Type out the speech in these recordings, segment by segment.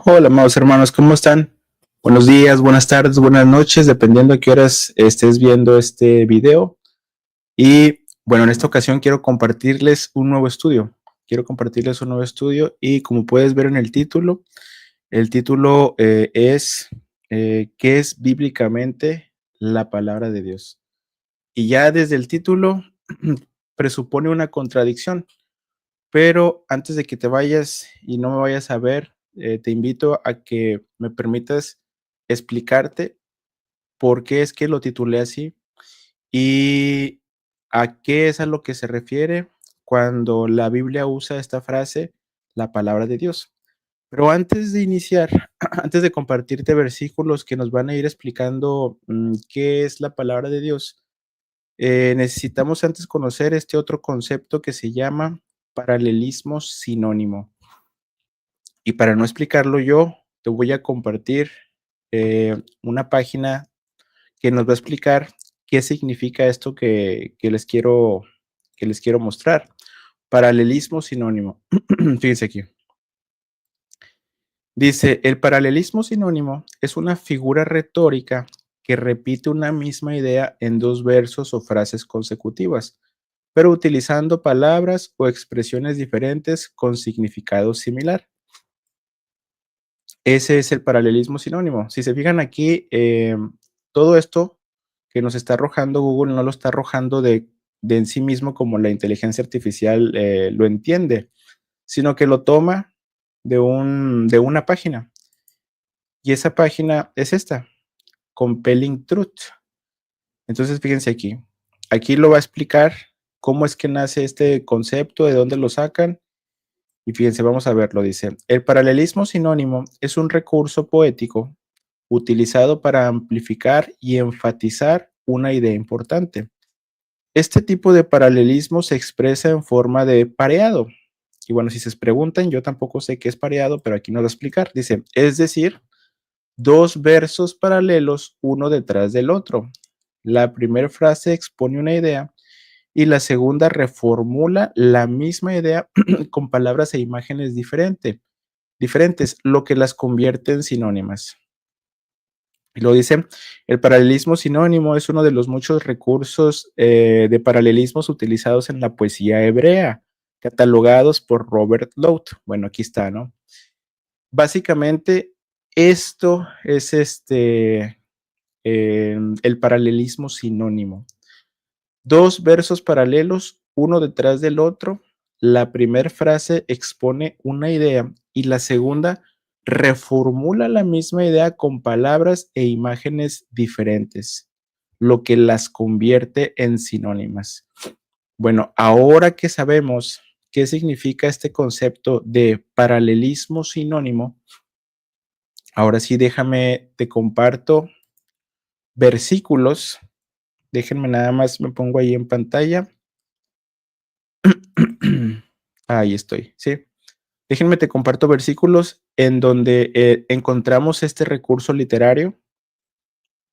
Hola, amados hermanos, ¿cómo están? Buenos días, buenas tardes, buenas noches, dependiendo a qué horas estés viendo este video. Y bueno, en esta ocasión quiero compartirles un nuevo estudio. Y como puedes ver en el título es ¿qué es bíblicamente la palabra de Dios? Y ya desde el título presupone una contradicción. Pero antes de que te vayas y no me vayas a ver, te invito a que me permitas explicarte por qué es que lo titulé así y a qué es a lo que se refiere cuando la Biblia usa esta frase, la palabra de Dios. Pero antes de iniciar, antes de compartirte versículos que nos van a ir explicando qué es la palabra de Dios, necesitamos antes conocer este otro concepto que se llama paralelismo sinónimo. Y para no explicarlo yo, te voy a compartir una página que nos va a explicar qué significa esto que les quiero mostrar. Paralelismo sinónimo. Fíjense aquí. Dice, el paralelismo sinónimo es una figura retórica que repite una misma idea en dos versos o frases consecutivas, pero utilizando palabras o expresiones diferentes con significado similar. Ese es el paralelismo sinónimo. Si se fijan aquí, todo esto que nos está arrojando Google no lo está arrojando de en sí mismo como la inteligencia artificial lo entiende, sino que lo toma de una página. Y esa página es esta, Compelling Truth. Entonces, fíjense aquí. Aquí lo va a explicar cómo es que nace este concepto, de dónde lo sacan. Y fíjense, vamos a verlo. Dice, el paralelismo sinónimo es un recurso poético utilizado para amplificar y enfatizar una idea importante. Este tipo de paralelismo se expresa en forma de pareado. Y bueno, si se preguntan, yo tampoco sé qué es pareado, pero aquí nos va a explicar. Dice, es decir, dos versos paralelos uno detrás del otro. La primera frase expone una idea y la segunda reformula la misma idea con palabras e imágenes diferentes, lo que las convierte en sinónimas. Y lo dice, el paralelismo sinónimo es uno de los muchos recursos de paralelismos utilizados en la poesía hebrea, catalogados por Robert Loth. Bueno, aquí está, ¿no? Básicamente, esto es el paralelismo sinónimo. Dos versos paralelos, uno detrás del otro. La primera frase expone una idea y la segunda reformula la misma idea con palabras e imágenes diferentes, lo que las convierte en sinónimas. Bueno, ahora que sabemos qué significa este concepto de paralelismo sinónimo, ahora sí déjame, te comparto versículos. Déjenme nada más, me pongo ahí en pantalla. Ahí estoy, sí. Déjenme te comparto versículos en donde encontramos este recurso literario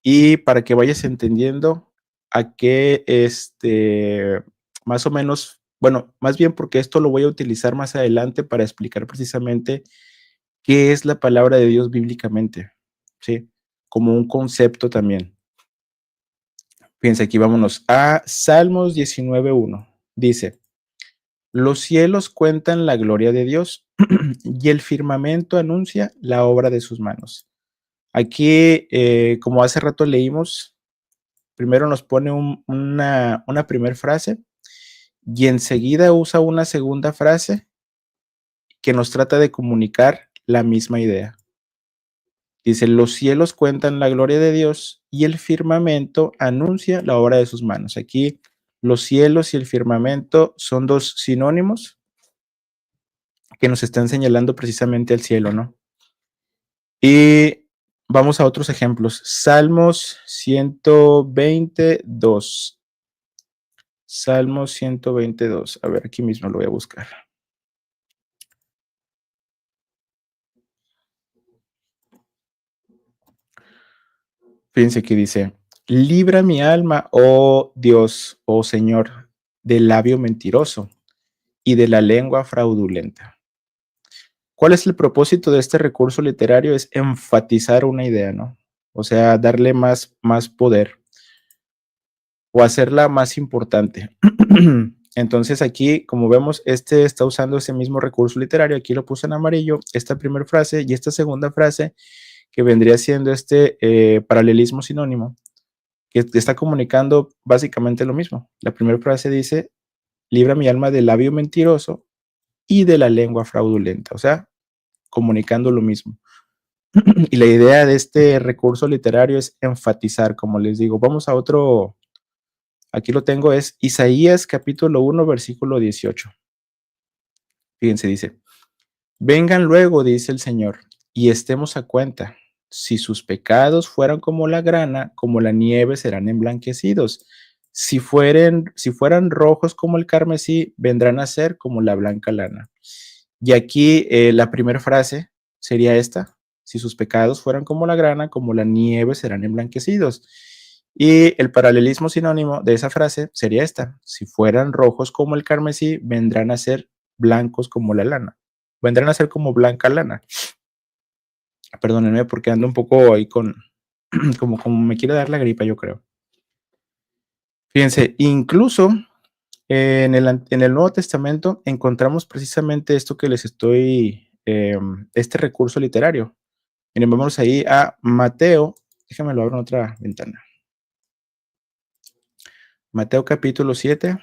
y para que vayas entendiendo a qué más o menos, bueno, más bien porque esto lo voy a utilizar más adelante para explicar precisamente qué es la palabra de Dios bíblicamente, ¿sí? Como un concepto también. Fíjense, aquí vámonos a Salmos 19:1. Dice, los cielos cuentan la gloria de Dios y el firmamento anuncia la obra de sus manos. Aquí, como hace rato leímos, primero nos pone una primera frase y enseguida usa una segunda frase que nos trata de comunicar la misma idea. Dice, los cielos cuentan la gloria de Dios y el firmamento anuncia la obra de sus manos. Aquí los cielos y el firmamento son dos sinónimos que nos están señalando precisamente al cielo, ¿no? Y vamos a otros ejemplos. Salmos 122. Salmos 122. A ver, aquí mismo lo voy a buscar. Fíjense que dice, libra mi alma, oh Dios, oh Señor, del labio mentiroso y de la lengua fraudulenta. ¿Cuál es el propósito de este recurso literario? Es enfatizar una idea, ¿no? O sea, darle más poder o hacerla más importante. Entonces aquí, como vemos, este está usando ese mismo recurso literario. Aquí lo puse en amarillo, esta primera frase y esta segunda frase, que vendría siendo este paralelismo sinónimo, que está comunicando básicamente lo mismo. La primera frase dice, libra mi alma del labio mentiroso y de la lengua fraudulenta, o sea, comunicando lo mismo. Y la idea de este recurso literario es enfatizar, como les digo. Vamos a otro, aquí lo tengo, es Isaías capítulo 1, versículo 18. Fíjense, dice, vengan luego, dice el Señor, y estemos a cuenta. Si sus pecados fueran como la grana, como la nieve serán emblanquecidos. Si fueran rojos como el carmesí, vendrán a ser como la blanca lana. Y aquí la primera frase sería esta: si sus pecados fueran como la grana, como la nieve serán emblanquecidos. Y el paralelismo sinónimo de esa frase sería esta: si fueran rojos como el carmesí, vendrán a ser blancos como la lana. Vendrán a ser como blanca lana. Perdónenme porque ando un poco ahí con, como me quiere dar la gripa, yo creo. Fíjense, incluso en el Nuevo Testamento encontramos precisamente esto que les estoy, este recurso literario. Miren, vamos ahí a Mateo, déjame lo abro en otra ventana. Mateo capítulo 7,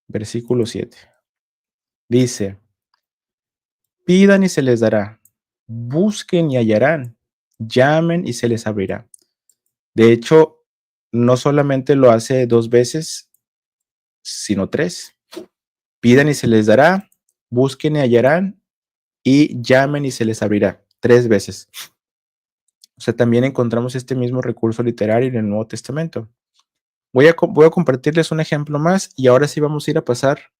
versículo 7. Dice, pidan y se les dará, busquen y hallarán, llamen y se les abrirá. De hecho, no solamente lo hace 2 veces, sino 3. Pidan y se les dará, busquen y hallarán, y llamen y se les abrirá. 3 veces. O sea, también encontramos este mismo recurso literario en el Nuevo Testamento. Voy a compartirles un ejemplo más y ahora sí vamos a ir a pasar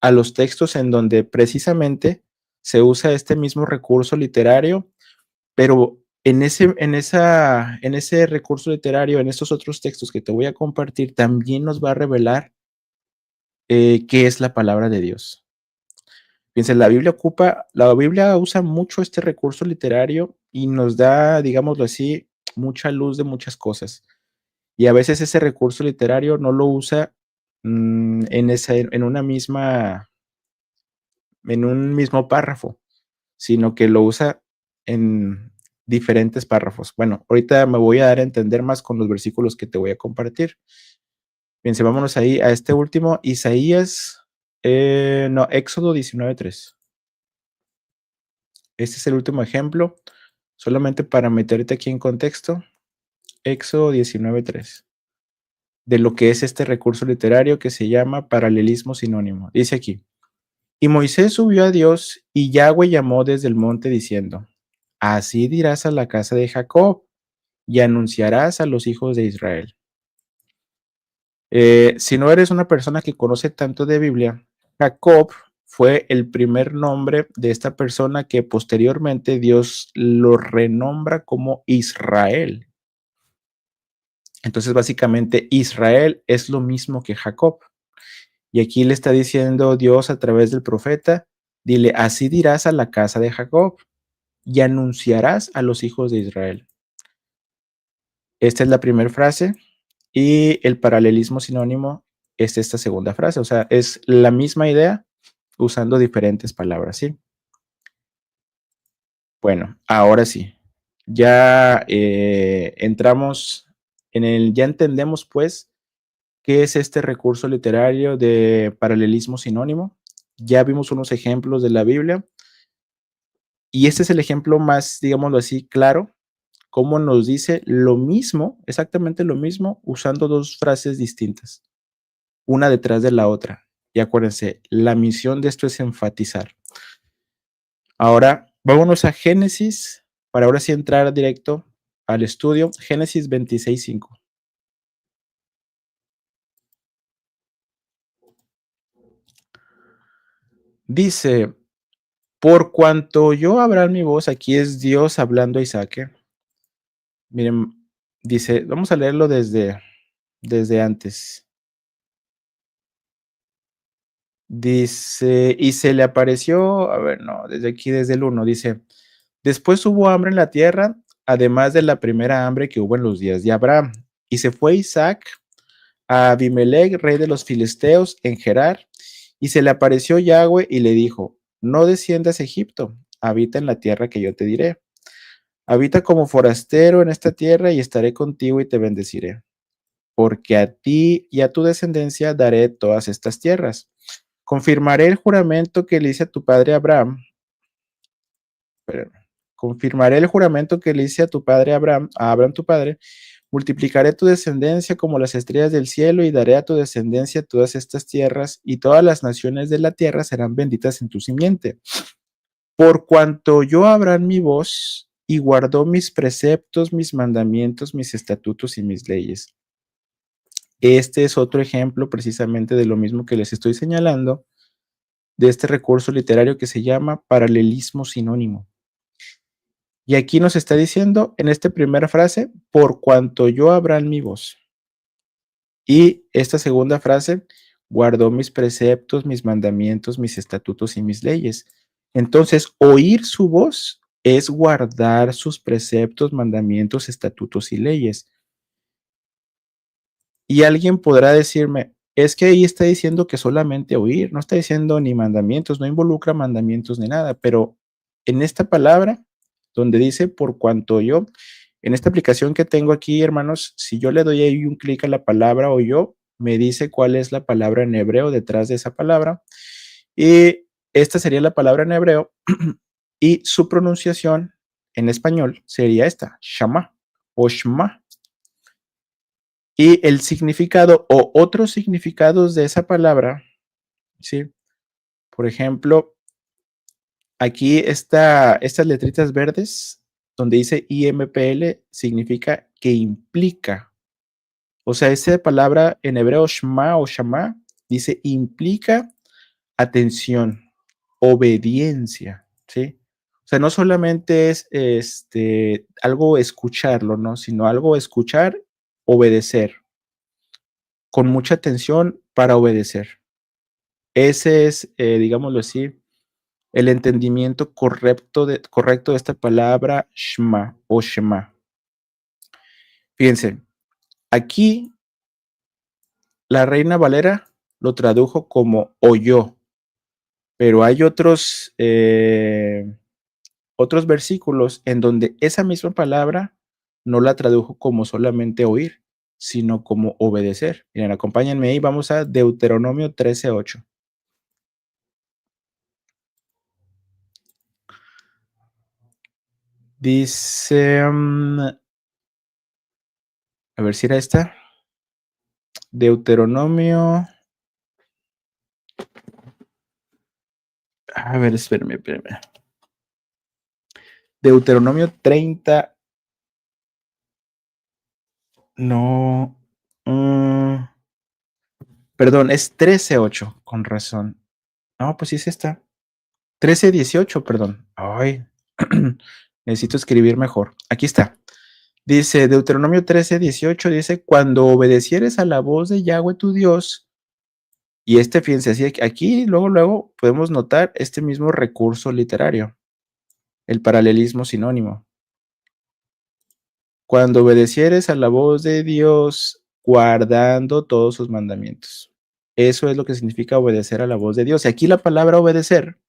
a los textos en donde precisamente se usa este mismo recurso literario, pero en ese recurso literario, en estos otros textos que te voy a compartir, también nos va a revelar qué es la palabra de Dios. Fíjense, la Biblia usa mucho este recurso literario y nos da, digámoslo así, mucha luz de muchas cosas. Y a veces ese recurso literario no lo usa en un mismo párrafo, sino que lo usa en diferentes párrafos. Bueno, ahorita me voy a dar a entender más con los versículos que te voy a compartir. Fíjense, vámonos ahí a este último, Isaías, no, Éxodo 19:3. Este es el último ejemplo, solamente para meterte aquí en contexto. Éxodo 19:3, de lo que es este recurso literario que se llama paralelismo sinónimo. Dice aquí, y Moisés subió a Dios y Yahweh llamó desde el monte diciendo, así dirás a la casa de Jacob y anunciarás a los hijos de Israel. Si no eres una persona que conoce tanto de Biblia, Jacob fue el primer nombre de esta persona que posteriormente Dios lo renombra como Israel. Entonces, básicamente, Israel es lo mismo que Jacob. Y aquí le está diciendo Dios a través del profeta, dile, así dirás a la casa de Jacob y anunciarás a los hijos de Israel. Esta es la primera frase y el paralelismo sinónimo es esta segunda frase. O sea, es la misma idea usando diferentes palabras, ¿sí? Bueno, ahora sí. Ya entramos ya entendemos pues qué es este recurso literario de paralelismo sinónimo. Ya vimos unos ejemplos de la Biblia y este es el ejemplo más, digámoslo así, claro, cómo nos dice lo mismo, exactamente lo mismo, usando 2 frases distintas, una detrás de la otra. Y acuérdense, la misión de esto es enfatizar. Ahora, vámonos a Génesis, para ahora sí entrar directo al estudio. Génesis 26:5. Dice, por cuanto yo abra mi voz, aquí es Dios hablando a Isaac. Miren, dice, vamos a leerlo desde antes. Dice, y se le apareció, a ver, no, desde aquí, desde el 1, dice, después hubo hambre en la tierra, además de la primera hambre que hubo en los días de Abraham. Y se fue Isaac a Abimelech, rey de los filisteos, en Gerar, y se le apareció Yahweh y le dijo, no desciendas a Egipto, habita en la tierra que yo te diré. Habita como forastero en esta tierra y estaré contigo y te bendeciré, porque a ti y a tu descendencia daré todas estas tierras. Confirmaré el juramento que le hice a tu padre Abraham. Espérame. Confirmaré el juramento que le hice a tu padre Abraham, a Abraham tu padre. Multiplicaré tu descendencia como las estrellas del cielo y daré a tu descendencia todas estas tierras y todas las naciones de la tierra serán benditas en tu simiente. Por cuanto oyó Abraham mi voz y guardó mis preceptos, mis mandamientos, mis estatutos y mis leyes. Este es otro ejemplo precisamente de lo mismo que les estoy señalando, de este recurso literario que se llama paralelismo sinónimo. Y aquí nos está diciendo en esta primera frase, por cuanto oyó Abraham mi voz. Y esta segunda frase, guardó mis preceptos, mis mandamientos, mis estatutos y mis leyes. Entonces, oír su voz es guardar sus preceptos, mandamientos, estatutos y leyes. Y alguien podrá decirme, es que ahí está diciendo que solamente oír, no está diciendo ni mandamientos, no involucra mandamientos ni nada, pero en esta palabra, donde dice por cuanto yo, en esta aplicación que tengo aquí, hermanos, si yo le doy ahí un clic a la palabra o yo, me dice cuál es la palabra en hebreo detrás de esa palabra. Y esta sería la palabra en hebreo y su pronunciación en español sería esta, shama o shma. Y el significado o otros significados de esa palabra, ¿sí? Por ejemplo, aquí estas letritas verdes, donde dice IMPL, significa que implica. O sea, esa palabra en hebreo shma o shama dice implica atención, obediencia, ¿sí? O sea, no solamente es algo escucharlo, ¿no? Sino algo escuchar, obedecer, con mucha atención para obedecer. Ese es, digámoslo así, el entendimiento correcto de esta palabra shma o shema. Fíjense, aquí la Reina Valera lo tradujo como oyó, pero hay otros versículos en donde esa misma palabra no la tradujo como solamente oír, sino como obedecer. Miren, acompáñenme ahí, vamos a Deuteronomio 13:8. Dice, a ver si era esta. Deuteronomio. A ver, espérame. Deuteronomio 30. No. Perdón, es 13:8, con razón. No, pues sí es esta. 13:18, perdón. Ay, necesito escribir mejor. Aquí está. Dice Deuteronomio 13:18, dice, cuando obedecieres a la voz de Yahweh tu Dios, y fíjense, así aquí luego podemos notar este mismo recurso literario, el paralelismo sinónimo. Cuando obedecieres a la voz de Dios, guardando todos sus mandamientos. Eso es lo que significa obedecer a la voz de Dios. Y aquí la palabra obedecer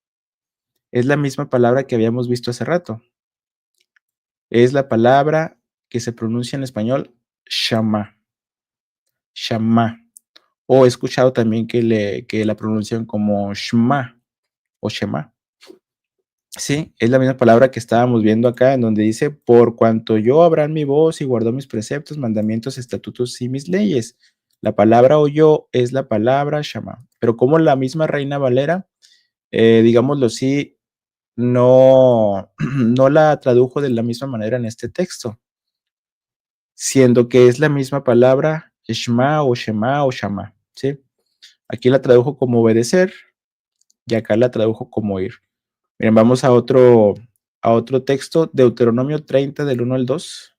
es la misma palabra que habíamos visto hace rato. Es la palabra que se pronuncia en español shama. Shama. O he escuchado también que la pronuncian como shma o shema. Sí, es la misma palabra que estábamos viendo acá, en donde dice, por cuanto yo Abraham mi voz y guardó mis preceptos, mandamientos, estatutos y mis leyes. La palabra oyó es la palabra shama. Pero como la misma Reina Valera, digámoslo así, no, no la tradujo de la misma manera en este texto, siendo que es la misma palabra shma o shema o shama, ¿sí? Aquí la tradujo como obedecer y acá la tradujo como oír. Miren, vamos a otro texto, Deuteronomio 30 del 1 al 2.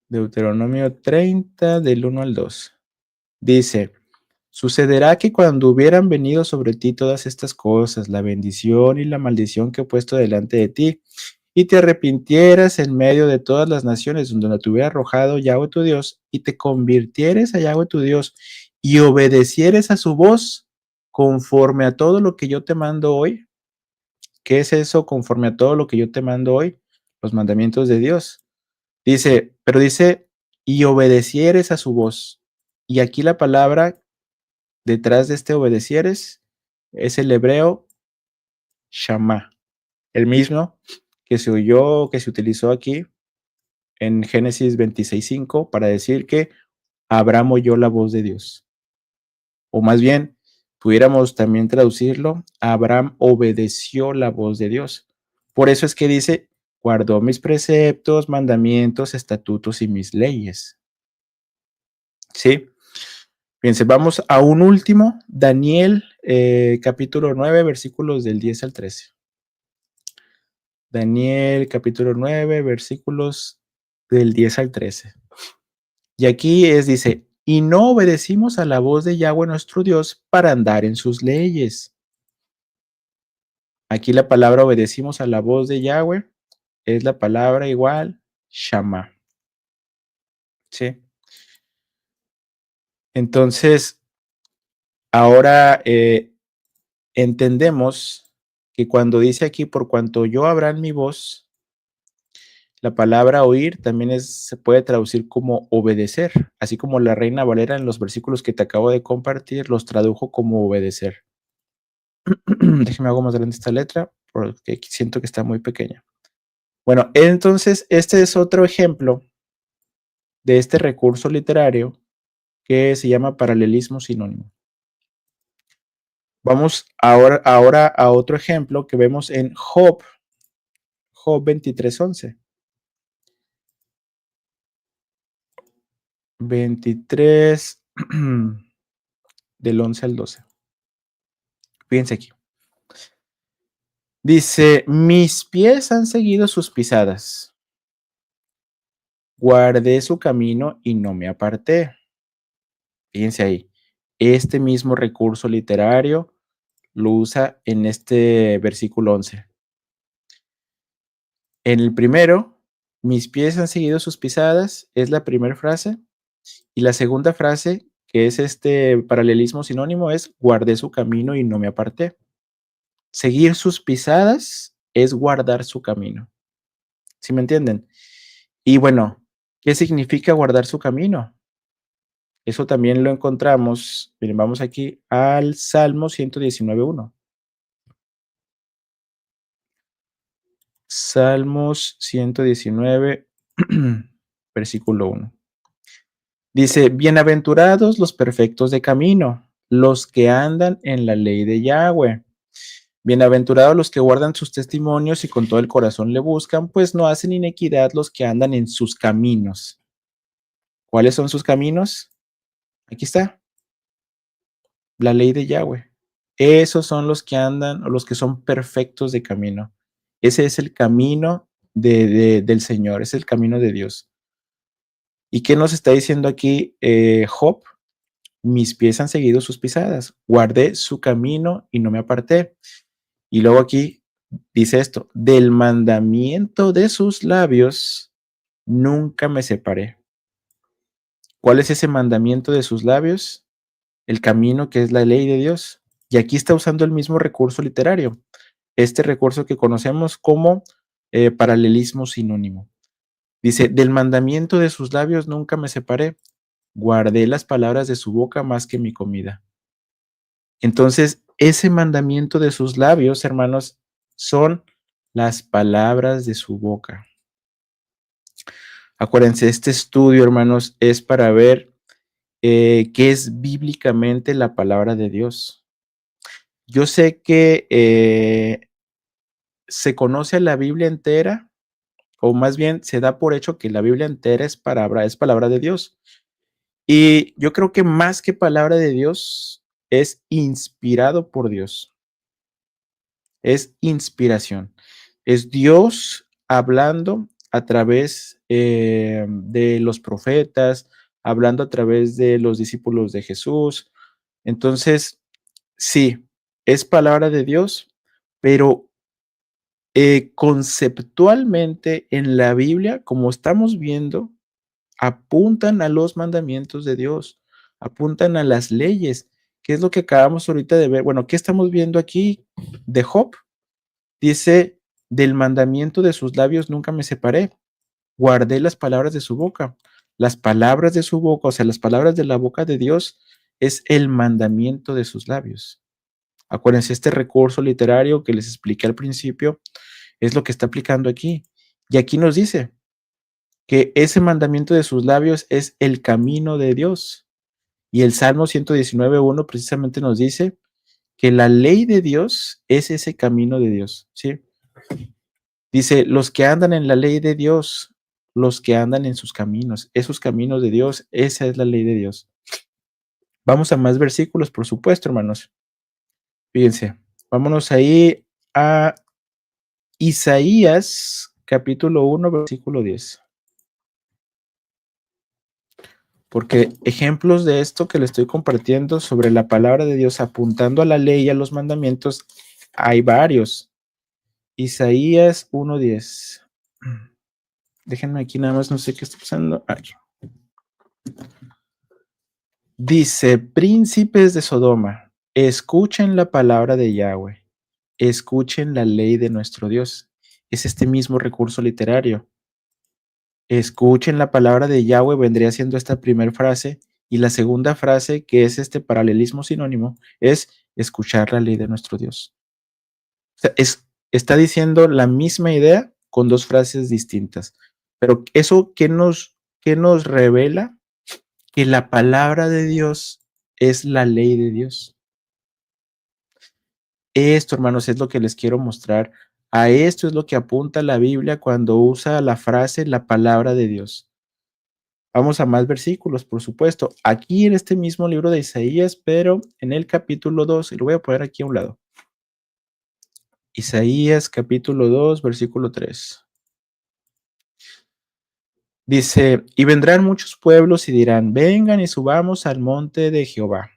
Deuteronomio 30 del 1 al 2. Dice, Sucederá que cuando hubieran venido sobre ti todas estas cosas, la bendición y la maldición que he puesto delante de ti, y te arrepintieras en medio de todas las naciones donde te hubiera arrojado Yahweh tu Dios, y te convirtieres a Yahweh tu Dios, y obedecieres a su voz conforme a todo lo que yo te mando hoy. ¿Qué es eso conforme a todo lo que yo te mando hoy? Los mandamientos de Dios. Dice, y obedecieres a su voz. Y aquí la palabra detrás de este obedecieres es el hebreo Shama, el mismo que se oyó, que se utilizó aquí en Génesis 26:5 para decir que Abraham oyó la voz de Dios. O más bien, pudiéramos también traducirlo, Abraham obedeció la voz de Dios. Por eso es que dice, guardó mis preceptos, mandamientos, estatutos y mis leyes. ¿Sí? Fíjense, vamos a un último, Daniel capítulo 9, versículos del 10 al 13. Daniel capítulo 9, versículos del 10 al 13. Y aquí dice, y no obedecimos a la voz de Yahweh nuestro Dios para andar en sus leyes. Aquí la palabra obedecimos a la voz de Yahweh es la palabra igual, Shama. ¿Sí? Entonces, ahora entendemos que cuando dice aquí, por cuanto yo Abraham mi voz, la palabra oír también se puede traducir como obedecer, así como la Reina Valera en los versículos que te acabo de compartir los tradujo como obedecer. Déjeme hago más grande esta letra porque siento que está muy pequeña. Bueno, entonces este es otro ejemplo de este recurso literario que se llama paralelismo sinónimo. Vamos ahora a otro ejemplo que vemos en Job 23:11. 23 del 11 al 12. Fíjense aquí. Dice, mis pies han seguido sus pisadas. Guardé su camino y no me aparté. Fíjense ahí. Este mismo recurso literario lo usa en este versículo 11. En el primero, mis pies han seguido sus pisadas, es la primera frase. Y la segunda frase, que es este paralelismo sinónimo, es guardé su camino y no me aparté. Seguir sus pisadas es guardar su camino. ¿Sí me entienden? Y bueno, ¿qué significa guardar su camino? Eso también lo encontramos, miren, vamos aquí al Salmo 119:1. Salmos 119, versículo 1. Dice, bienaventurados los perfectos de camino, los que andan en la ley de Yahweh. Bienaventurados los que guardan sus testimonios y con todo el corazón le buscan, pues no hacen inequidad los que andan en sus caminos. ¿Cuáles son sus caminos? Aquí está, la ley de Yahweh. Esos son los que andan o los que son perfectos de camino. Ese es el camino del Señor, es el camino de Dios. ¿Y qué nos está diciendo aquí Job? Mis pies han seguido sus pisadas, guardé su camino y no me aparté. Y luego aquí dice esto, del mandamiento de sus labios nunca me separé. ¿Cuál es ese mandamiento de sus labios? El camino que es la ley de Dios. Y aquí está usando el mismo recurso literario, este recurso que conocemos como paralelismo sinónimo. Dice, del mandamiento de sus labios nunca me separé, guardé las palabras de su boca más que mi comida. Entonces, ese mandamiento de sus labios, hermanos, son las palabras de su boca. Acuérdense, este estudio, hermanos, es para ver qué es bíblicamente la palabra de Dios. Yo sé que se conoce la Biblia entera, o más bien se da por hecho que la Biblia entera es palabra de Dios. Y yo creo que más que palabra de Dios, es inspirado por Dios. Es inspiración. Es Dios hablando a través de los profetas, hablando a través de los discípulos de Jesús, Entonces, sí, es palabra de Dios, pero conceptualmente en la Biblia, como estamos viendo, apuntan a los mandamientos de Dios, apuntan a las leyes, que es lo que acabamos ahorita de ver. Bueno, ¿qué estamos viendo aquí de Job? Dice, del mandamiento de sus labios nunca me separé, guardé las palabras de su boca. Las palabras de su boca, o sea, las palabras de la boca de Dios es el mandamiento de sus labios. Acuérdense, este recurso literario que les expliqué al principio es lo que está aplicando aquí. Y aquí nos dice que ese mandamiento de sus labios es el camino de Dios. Y el Salmo 119.1 precisamente nos dice que la ley de Dios es ese camino de Dios, ¿sí? Dice, los que andan en la ley de Dios, los que andan en sus caminos, esos caminos de Dios, esa es la ley de Dios. Vamos a más versículos, por supuesto, hermanos. Fíjense, vámonos ahí a Isaías, capítulo 1, versículo 10. Porque ejemplos de esto que le estoy compartiendo sobre la palabra de Dios apuntando a la ley y a los mandamientos, hay varios. Isaías 1:10. Déjenme aquí nada más, no sé qué está pasando. Aquí. Dice, príncipes de Sodoma, escuchen la palabra de Yahweh, escuchen la ley de nuestro Dios. Es este mismo recurso literario. Escuchen la palabra de Yahweh, vendría siendo esta primera frase, y la segunda frase, que es este paralelismo sinónimo, es escuchar la ley de nuestro Dios. O sea, está diciendo la misma idea con dos frases distintas. Pero eso, qué nos revela? Que la palabra de Dios es la ley de Dios. Esto, hermanos, es lo que les quiero mostrar. A esto es lo que apunta la Biblia cuando usa la frase la palabra de Dios. Vamos a más versículos, por supuesto. Aquí en este mismo libro de Isaías, pero en el capítulo 2, y lo voy a poner aquí a un lado. Isaías capítulo 2, versículo 3. Dice, y vendrán muchos pueblos y dirán, vengan y subamos al monte de Jehová,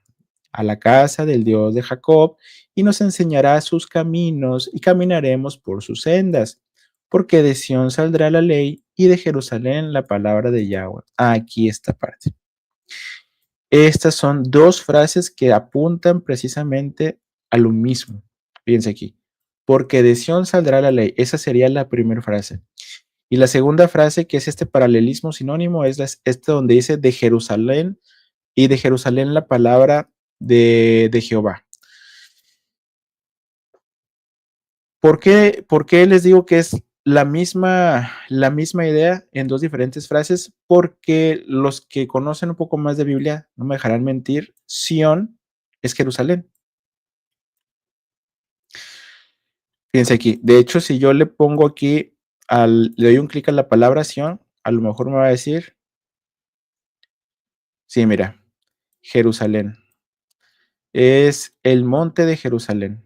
a la casa del Dios de Jacob, y nos enseñará sus caminos y caminaremos por sus sendas, porque de Sión saldrá la ley y de Jerusalén la palabra de Yahweh. Aquí esta parte. Estas son dos frases que apuntan precisamente a lo mismo. Fíjense aquí. Porque de Sión saldrá la ley. Esa sería la primera frase. Y la segunda frase, que es este paralelismo sinónimo, es este donde dice de Jerusalén y de Jerusalén la palabra de Jehová. ¿Por qué les digo que es la misma idea en dos diferentes frases? Porque los que conocen un poco más de Biblia no me dejarán mentir, Sión es Jerusalén. Fíjense aquí, de hecho, si yo le pongo aquí, le doy un clic a la palabra Sión, a lo mejor me va a decir, sí, mira, Jerusalén. Es el monte de Jerusalén.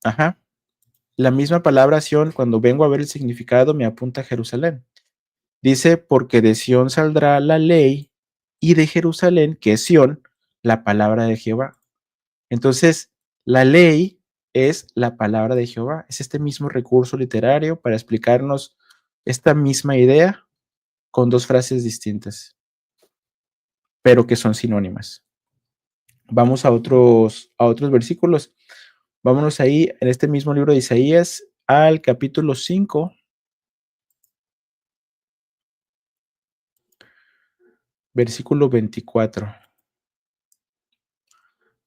Ajá. La misma palabra Sión, cuando vengo a ver el significado, me apunta a Jerusalén. Dice, porque de Sión saldrá la ley y de Jerusalén, que es Sión, la palabra de Jehová. Entonces, la ley es la palabra de Jehová. Es este mismo recurso literario para explicarnos esta misma idea con dos frases distintas, pero que son sinónimas. Vamos a otros versículos. Vámonos ahí en este mismo libro de Isaías al capítulo 5, versículo 24.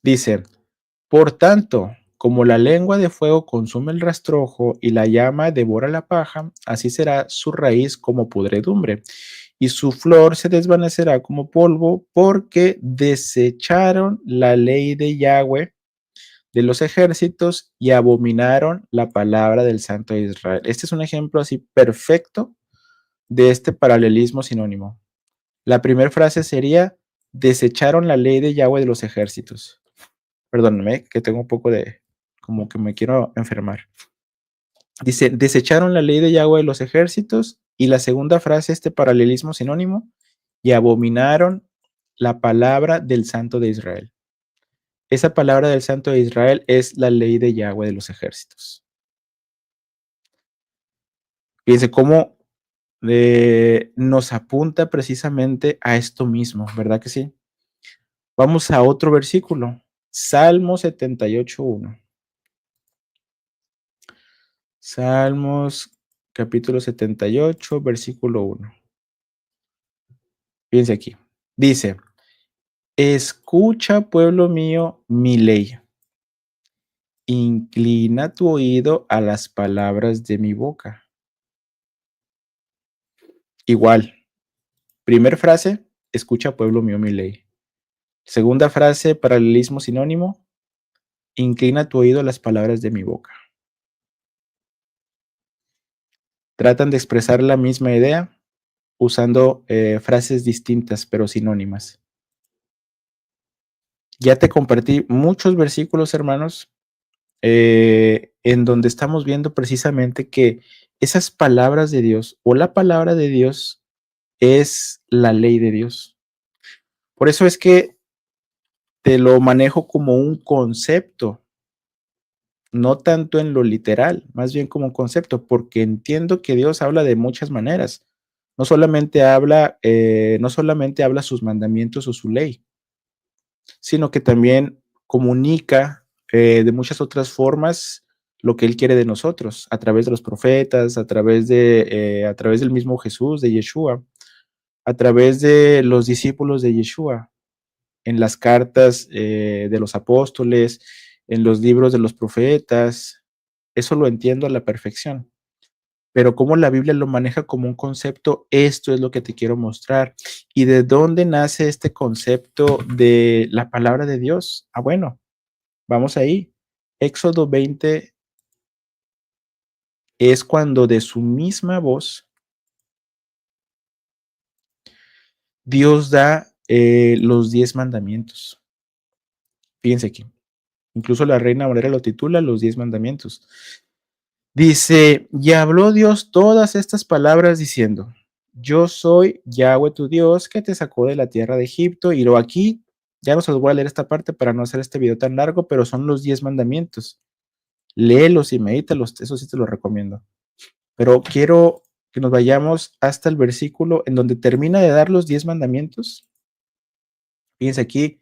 Dice, por tanto, como la lengua de fuego consume el rastrojo y la llama devora la paja, así será su raíz como podredumbre, y su flor se desvanecerá como polvo, porque desecharon la ley de Yahweh de los ejércitos y abominaron la palabra del Santo de Israel. Este es un ejemplo así perfecto de este paralelismo sinónimo. La primera frase sería, desecharon la ley de Yahweh de los ejércitos. Perdóname, que tengo un poco de, como que me quiero enfermar. Dice, desecharon la ley de Yahweh de los ejércitos, y la segunda frase, este paralelismo sinónimo, y abominaron la palabra del Santo de Israel. Esa palabra del Santo de Israel es la ley de Yahweh de los ejércitos. Fíjense cómo nos apunta precisamente a esto mismo, ¿verdad que sí? Vamos a otro versículo, Salmo 78:1. Salmos capítulo 78, versículo 1. Fíjense aquí. Dice, escucha, pueblo mío, mi ley. Inclina tu oído a las palabras de mi boca. Igual, primer frase, escucha, pueblo mío, mi ley. Segunda frase, paralelismo sinónimo, inclina tu oído a las palabras de mi boca. Tratan de expresar la misma idea usando frases distintas pero sinónimas. Ya te compartí muchos versículos, hermanos, en donde estamos viendo precisamente que esas palabras de Dios o la palabra de Dios es la ley de Dios. Por eso es que te lo manejo como un concepto, no tanto en lo literal, más bien como un concepto, porque entiendo que Dios habla de muchas maneras. No solamente habla sus mandamientos o su ley, sino que también comunica de muchas otras formas lo que Él quiere de nosotros, a través de los profetas, a través del mismo Jesús, de Yeshua, a través de los discípulos de Yeshua, en las cartas de los apóstoles, en los libros de los profetas. Eso lo entiendo a la perfección. Pero como la Biblia lo maneja como un concepto, esto es lo que te quiero mostrar. ¿Y de dónde nace este concepto de la palabra de Dios? Ah, bueno, vamos ahí. Éxodo 20 es cuando de su misma voz Dios da los 10 mandamientos. Fíjense aquí. Incluso la Reina Valera lo titula los 10 mandamientos. Dice, y habló Dios todas estas palabras diciendo, yo soy Yahweh tu Dios que te sacó de la tierra de Egipto. Y lo aquí, ya no se los voy a leer esta parte para no hacer este video tan largo, pero son los 10 mandamientos. Léelos y medítalos, eso sí te lo recomiendo. Pero quiero que nos vayamos hasta el versículo en donde termina de dar los 10 mandamientos. Fíjense aquí,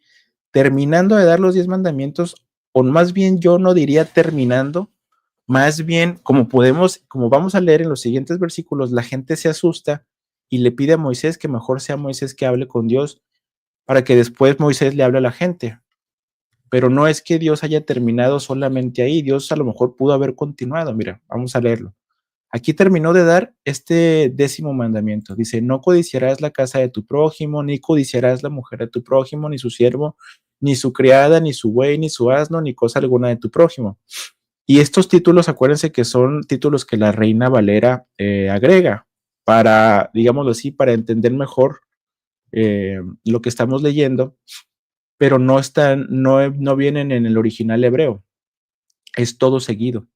terminando de dar los 10 mandamientos, o más bien yo no diría terminando, más bien, como vamos a leer en los siguientes versículos, la gente se asusta y le pide a Moisés que mejor sea Moisés que hable con Dios para que después Moisés le hable a la gente. Pero no es que Dios haya terminado solamente ahí, Dios a lo mejor pudo haber continuado. Mira, vamos a leerlo. Aquí terminó de dar este 10º mandamiento. Dice, no codiciarás la casa de tu prójimo, ni codiciarás la mujer de tu prójimo, ni su siervo, ni su criada, ni su buey, ni su asno, ni cosa alguna de tu prójimo. Y estos títulos, acuérdense que son títulos que la Reina Valera agrega para, digámoslo así, para entender mejor lo que estamos leyendo, pero no vienen en el original hebreo, es todo seguido.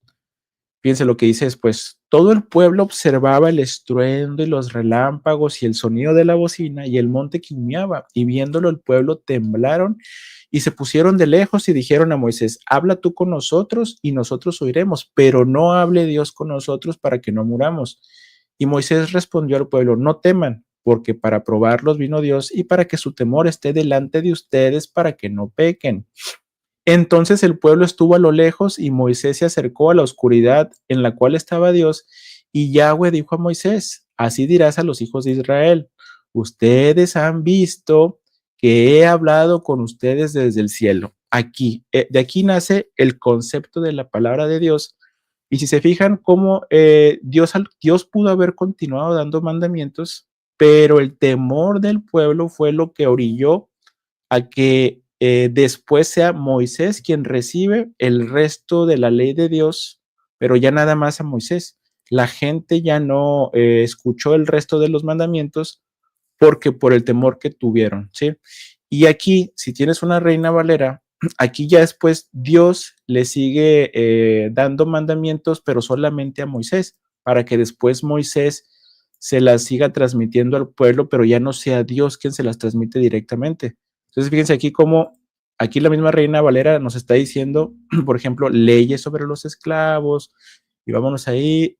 Fíjense lo que dice después, todo el pueblo observaba el estruendo y los relámpagos y el sonido de la bocina y el monte que humeaba, y viéndolo el pueblo temblaron y se pusieron de lejos y dijeron a Moisés, habla tú con nosotros y nosotros oiremos, pero no hable Dios con nosotros para que no muramos. Y Moisés respondió al pueblo, no teman, porque para probarlos vino Dios y para que su temor esté delante de ustedes para que no pequen. Entonces el pueblo estuvo a lo lejos y Moisés se acercó a la oscuridad en la cual estaba Dios y Yahweh dijo a Moisés, así dirás a los hijos de Israel, ustedes han visto que he hablado con ustedes desde el cielo. Aquí, de aquí nace el concepto de la palabra de Dios. Y si se fijan cómo Dios pudo haber continuado dando mandamientos, pero el temor del pueblo fue lo que orilló a que después sea Moisés quien recibe el resto de la ley de Dios, pero ya nada más a Moisés. La gente ya no escuchó el resto de los mandamientos porque por el temor que tuvieron, ¿sí? Y aquí, si tienes una Reina Valera, aquí ya después Dios le sigue dando mandamientos, pero solamente a Moisés, para que después Moisés se las siga transmitiendo al pueblo, pero ya no sea Dios quien se las transmite directamente. Entonces, fíjense aquí cómo aquí la misma Reina Valera nos está diciendo, por ejemplo, leyes sobre los esclavos, y vámonos ahí,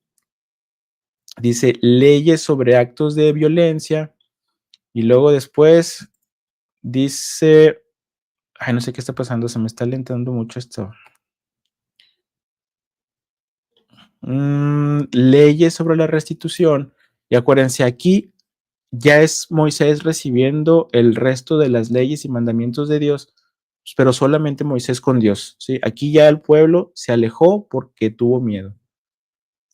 dice leyes sobre actos de violencia, y luego después dice, ay, no sé qué está pasando, se me está alentando mucho esto. Leyes sobre la restitución, y acuérdense, aquí ya es Moisés recibiendo el resto de las leyes y mandamientos de Dios, pero solamente Moisés con Dios, ¿sí? Aquí ya el pueblo se alejó porque tuvo miedo.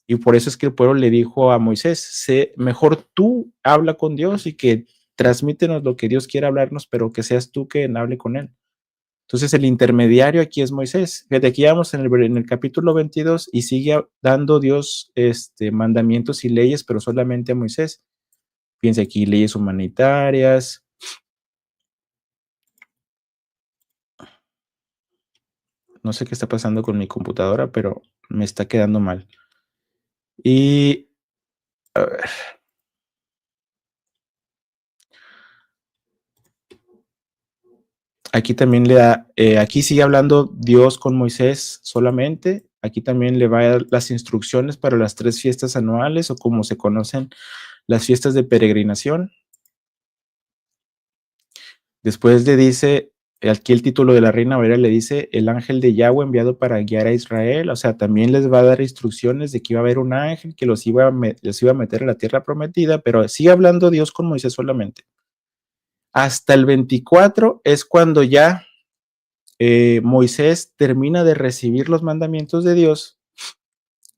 Y por eso es que el pueblo le dijo a Moisés, mejor tú habla con Dios y que transmítenos lo que Dios quiera hablarnos, pero que seas tú quien hable con él. Entonces el intermediario aquí es Moisés. Desde aquí vamos en el capítulo 22 y sigue dando Dios mandamientos y leyes, pero solamente a Moisés. Fíjense aquí, leyes humanitarias. No sé qué está pasando con mi computadora, pero me está quedando mal. Y a ver. Aquí también le da, aquí sigue hablando Dios con Moisés solamente. Aquí también le va a dar las instrucciones para las 3 fiestas anuales o como se conocen las fiestas de peregrinación. Después le dice, aquí el título de la Reina Valera le dice, el ángel de Yahweh enviado para guiar a Israel. O sea, también les va a dar instrucciones de que iba a haber un ángel que los iba a meter a la tierra prometida, pero sigue hablando Dios con Moisés solamente. Hasta el 24 es cuando ya Moisés termina de recibir los mandamientos de Dios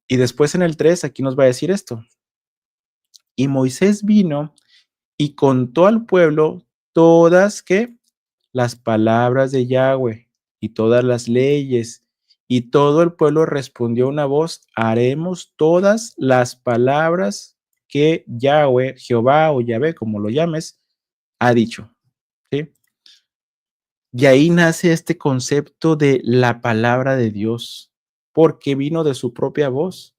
y después en el 3 aquí nos va a decir esto. Y Moisés vino y contó al pueblo todas que las palabras de Yahweh y todas las leyes, y todo el pueblo respondió una voz, haremos todas las palabras que Yahweh, Jehová o Yahvé, como lo llames, ha dicho. ¿Sí? Y ahí nace este concepto de la palabra de Dios, porque vino de su propia voz.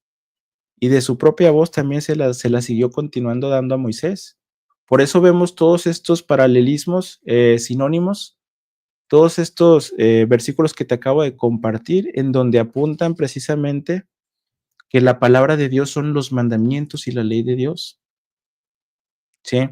Y de su propia voz también se la siguió continuando dando a Moisés. Por eso vemos todos estos paralelismos sinónimos, todos estos versículos que te acabo de compartir, en donde apuntan precisamente que la palabra de Dios son los mandamientos y la ley de Dios. ¿Sí?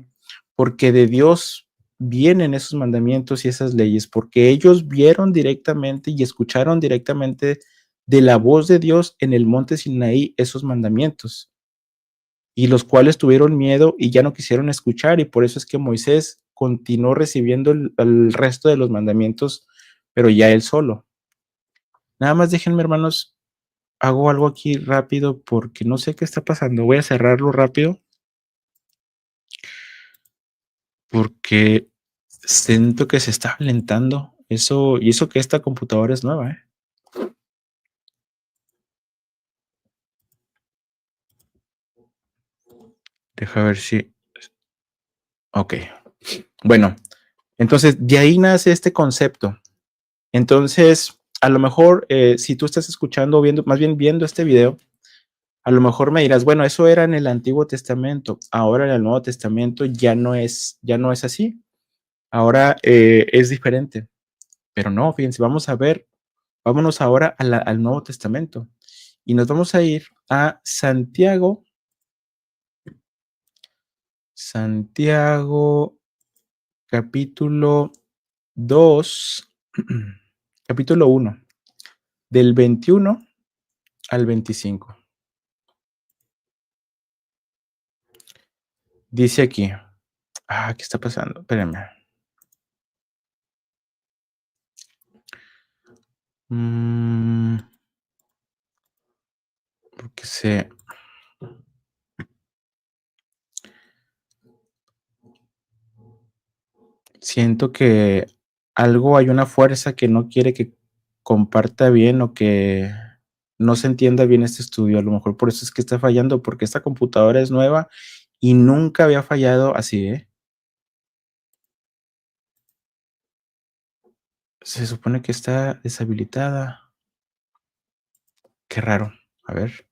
Porque de Dios vienen esos mandamientos y esas leyes, porque ellos vieron directamente y escucharon directamente de la voz de Dios en el monte Sinaí esos mandamientos, y los cuales tuvieron miedo y ya no quisieron escuchar, y por eso es que Moisés continuó recibiendo el resto de los mandamientos, pero ya él solo. Nada más déjenme, hermanos, hago algo aquí rápido porque no sé qué está pasando. Voy a cerrarlo rápido porque siento que se está alentando. Eso, y eso que esta computadora es nueva, ¿eh? Deja ver si. Ok. Bueno, entonces de ahí nace este concepto. Entonces, a lo mejor, si tú estás escuchando o viendo, más bien viendo este video, a lo mejor me dirás, bueno, eso era en el Antiguo Testamento, ahora en el Nuevo Testamento ya no es así. Ahora es diferente. Pero no, fíjense, vámonos ahora al Nuevo Testamento y nos vamos a ir a Santiago capítulo 2, capítulo 1, del 21 al 25. Dice aquí, ¿qué está pasando? Espérenme. Porque siento que hay una fuerza que no quiere que comparta bien o que no se entienda bien este estudio. A lo mejor por eso es que está fallando, porque esta computadora es nueva y nunca había fallado así, ¿eh? Se supone que está deshabilitada. Qué raro. A ver.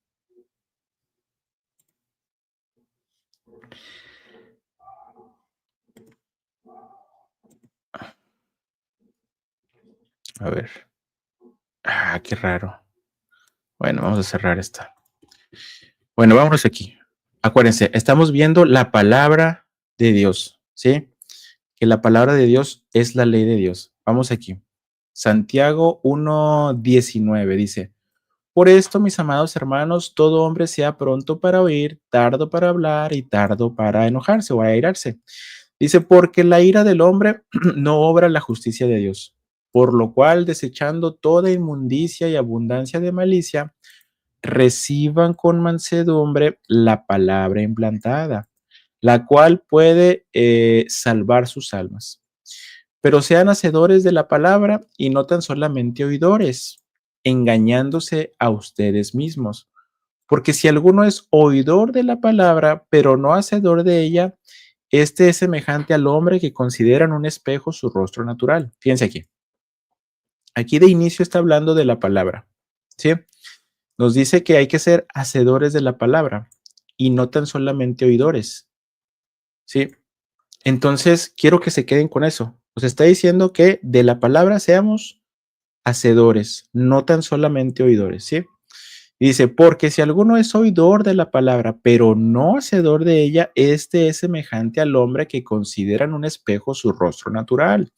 A ver. Ah, qué raro. Bueno, vamos a cerrar esta. Bueno, vámonos aquí. Acuérdense, estamos viendo la palabra de Dios, ¿sí? Que la palabra de Dios es la ley de Dios. Vamos aquí. Santiago 1:19 dice: Por esto, mis amados hermanos, todo hombre sea pronto para oír, tardo para hablar y tardo para enojarse o airarse. Dice, porque la ira del hombre no obra la justicia de Dios. Por lo cual, desechando toda inmundicia y abundancia de malicia, reciban con mansedumbre la palabra implantada, la cual puede salvar sus almas. Pero sean hacedores de la palabra y no tan solamente oidores, engañándose a ustedes mismos. Porque si alguno es oidor de la palabra, pero no hacedor de ella, este es semejante al hombre que considera en un espejo su rostro natural. Fíjense aquí. Aquí de inicio está hablando de la palabra, ¿sí? Nos dice que hay que ser hacedores de la palabra y no tan solamente oidores, ¿sí? Entonces, quiero que se queden con eso. Nos está diciendo que de la palabra seamos hacedores, no tan solamente oidores, ¿sí? Y dice, porque si alguno es oidor de la palabra, pero no hacedor de ella, este es semejante al hombre que considera en un espejo su rostro natural,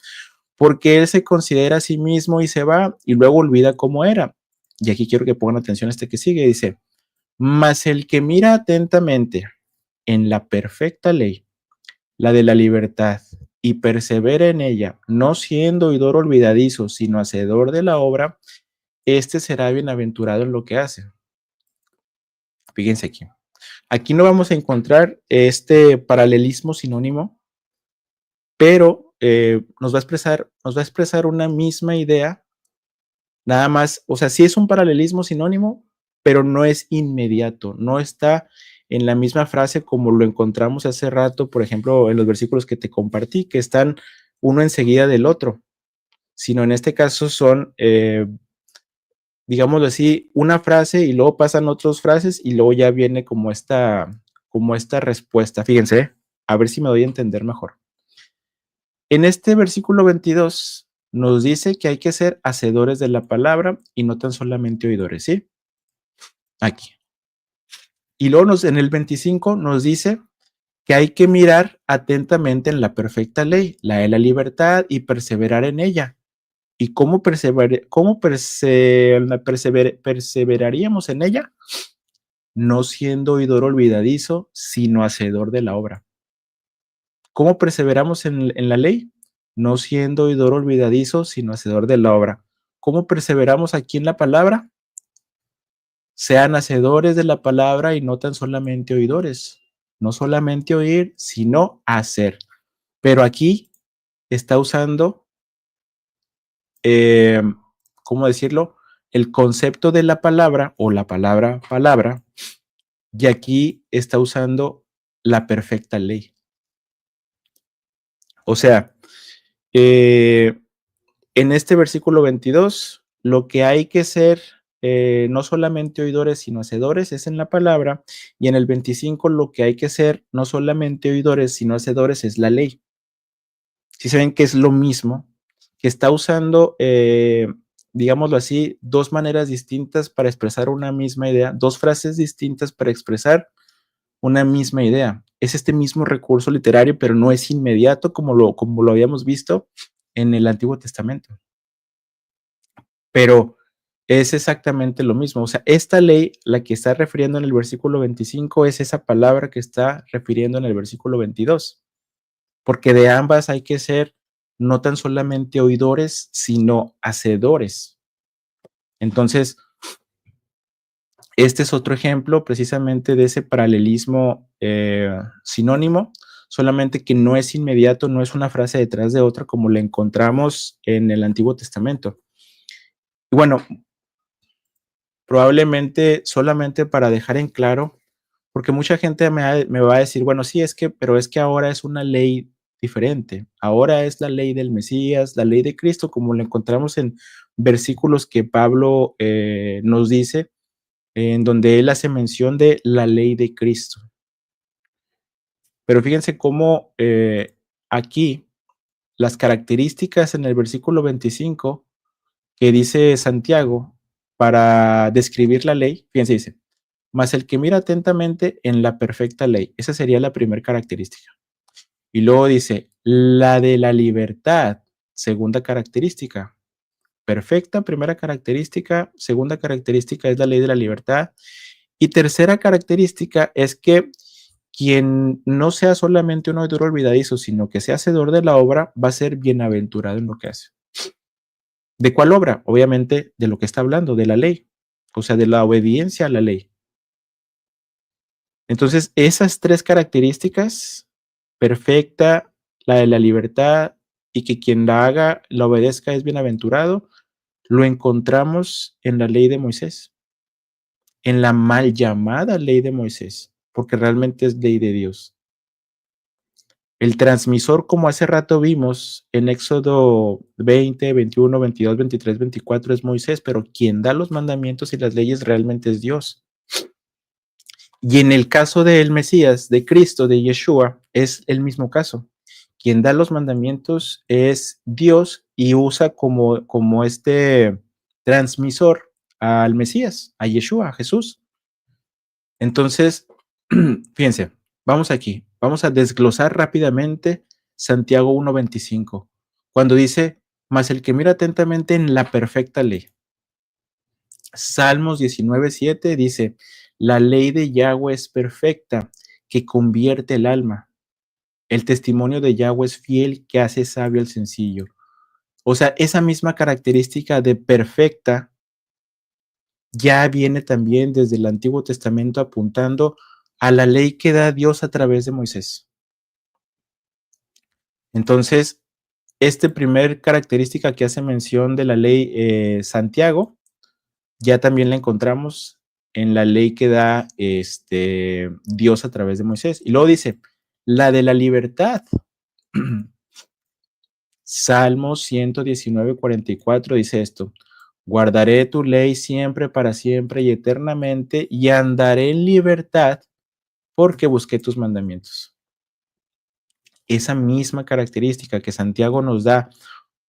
porque él se considera a sí mismo y se va y luego olvida cómo era. Y aquí quiero que pongan atención a este que sigue, dice, mas el que mira atentamente en la perfecta ley, la de la libertad, y persevera en ella, no siendo oidor olvidadizo, sino hacedor de la obra, este será bienaventurado en lo que hace. Fíjense aquí. Aquí no vamos a encontrar este paralelismo sinónimo, pero nos va a expresar una misma idea, nada más, o sea, sí es un paralelismo sinónimo, pero no es inmediato, no está en la misma frase como lo encontramos hace rato, por ejemplo, en los versículos que te compartí, que están uno enseguida del otro, sino en este caso son, digámoslo así, una frase y luego pasan otras frases y luego ya viene como esta respuesta. Fíjense, a ver si me doy a entender mejor. En este versículo 22 nos dice que hay que ser hacedores de la palabra y no tan solamente oidores, ¿sí? Aquí. Y luego en el 25 nos dice que hay que mirar atentamente en la perfecta ley, la de la libertad, y perseverar en ella. ¿Y cómo perseveraríamos en ella? No siendo oidor olvidadizo, sino hacedor de la obra. ¿Cómo perseveramos en la ley? No siendo oidor olvidadizo, sino hacedor de la obra. ¿Cómo perseveramos aquí en la palabra? Sean hacedores de la palabra y no tan solamente oidores. No solamente oír, sino hacer. Pero aquí está usando, eh, ¿cómo decirlo? El concepto de la palabra o la palabra, y aquí está usando la perfecta ley. O sea, eh, en este versículo 22, lo que hay que ser no solamente oidores, sino hacedores es en la palabra, y en el 25 lo que hay que ser no solamente oidores, sino hacedores es la ley. Si se ven que es lo mismo, que está usando, digámoslo así, dos maneras distintas para expresar una misma idea, dos frases distintas para expresar una misma idea. Es este mismo recurso literario, pero no es inmediato como lo habíamos visto en el Antiguo Testamento. Pero es exactamente lo mismo. O sea, esta ley, la que está refiriendo en el versículo 25, es esa palabra que está refiriendo en el versículo 22, porque de ambas hay que ser no tan solamente oidores, sino hacedores. Entonces, este es otro ejemplo precisamente de ese paralelismo sinónimo, solamente que no es inmediato, no es una frase detrás de otra como la encontramos en el Antiguo Testamento. Y bueno, probablemente solamente para dejar en claro, porque mucha gente me va a decir, bueno, sí, pero es que ahora es una ley diferente. Ahora es la ley del Mesías, la ley de Cristo, como lo encontramos en versículos que Pablo nos dice, en donde él hace mención de la ley de Cristo. Pero fíjense cómo aquí las características en el versículo 25 que dice Santiago para describir la ley. Fíjense, dice, mas el que mira atentamente en la perfecta ley. Esa sería la primera característica. Y luego dice, la de la libertad, segunda característica. Perfecta, primera característica. Segunda característica es la ley de la libertad. Y tercera característica es que quien no sea solamente un oidor olvidadizo, sino que sea hacedor de la obra, va a ser bienaventurado en lo que hace. ¿De cuál obra? Obviamente de lo que está hablando, de la ley, o sea, de la obediencia a la ley. Entonces, esas tres características, perfecta, la de la libertad y que quien la haga, la obedezca, es bienaventurado, lo encontramos en la ley de Moisés, en la mal llamada ley de Moisés, porque realmente es ley de Dios. El transmisor, como hace rato vimos en Éxodo 20, 21, 22, 23, 24, es Moisés, pero quien da los mandamientos y las leyes realmente es Dios. Y en el caso del Mesías, de Cristo, de Yeshua, es el mismo caso. Quien da los mandamientos es Dios y usa como este transmisor al Mesías, a Yeshua, a Jesús. Entonces, fíjense, vamos aquí, vamos a desglosar rápidamente Santiago 1:25, cuando dice, mas el que mira atentamente en la perfecta ley. Salmos 19:7 dice, la ley de Yahweh es perfecta, que convierte el alma. El testimonio de Yahweh es fiel, que hace sabio al sencillo. O sea, esa misma característica de perfecta ya viene también desde el Antiguo Testamento apuntando a la ley que da Dios a través de Moisés. Entonces, esta primer característica que hace mención de la ley Santiago, ya también la encontramos en la ley que da Dios a través de Moisés. Y luego dice, la de la libertad. Salmo 119:44 dice esto, guardaré tu ley siempre, para siempre y eternamente, y andaré en libertad porque busqué tus mandamientos. Esa misma característica que Santiago nos da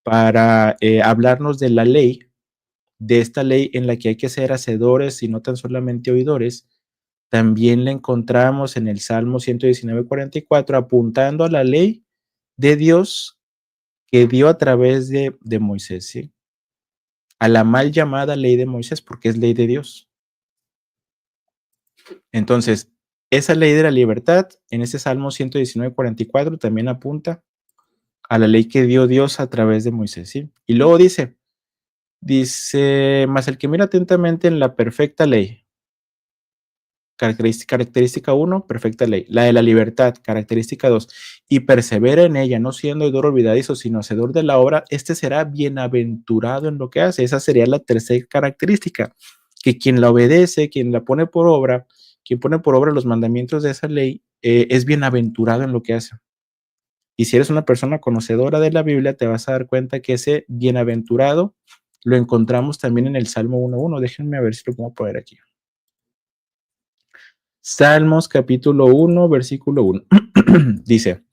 para hablarnos de la ley, de esta ley en la que hay que ser hacedores y no tan solamente oidores, también la encontramos en el Salmo 119:44, apuntando a la ley de Dios que dio a través de Moisés, ¿sí? A la mal llamada ley de Moisés, porque es ley de Dios. Entonces, esa ley de la libertad, en ese Salmo 119:44, también apunta a la ley que dio Dios a través de Moisés, ¿sí? Y luego dice, más el que mira atentamente en la perfecta ley, característica 1, perfecta ley. La de la libertad, característica 2, y persevera en ella, no siendo oidor olvidadizo, sino hacedor de la obra, este será bienaventurado en lo que hace. Esa sería la tercera característica, que quien la obedece, quien la pone por obra, quien pone por obra los mandamientos de esa ley, es bienaventurado en lo que hace. Y si eres una persona conocedora de la Biblia, te vas a dar cuenta que ese bienaventurado lo encontramos también en el Salmo 1:1. Déjenme a ver si lo puedo poner aquí. Salmos capítulo 1, versículo 1. Dice,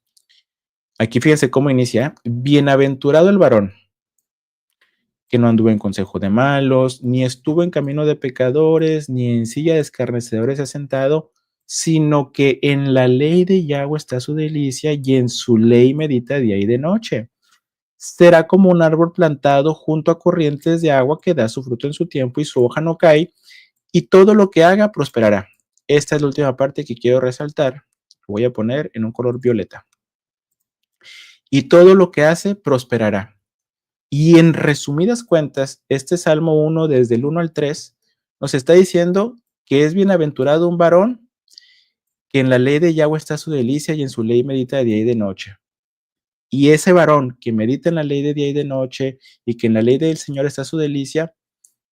aquí fíjense cómo inicia, bienaventurado el varón, que no anduvo en consejo de malos, ni estuvo en camino de pecadores, ni en silla de escarnecedores ha sentado, sino que en la ley de Yahweh está su delicia y en su ley medita día y de noche. Será como un árbol plantado junto a corrientes de agua que da su fruto en su tiempo y su hoja no cae, y todo lo que haga prosperará. Esta es la última parte que quiero resaltar. Lo voy a poner en un color violeta. Y todo lo que hace prosperará. Y en resumidas cuentas, este Salmo 1, desde el 1 al 3, nos está diciendo que es bienaventurado un varón que en la ley de Yahweh está su delicia y en su ley medita de día y de noche. Y ese varón que medita en la ley de día y de noche y que en la ley del Señor está su delicia,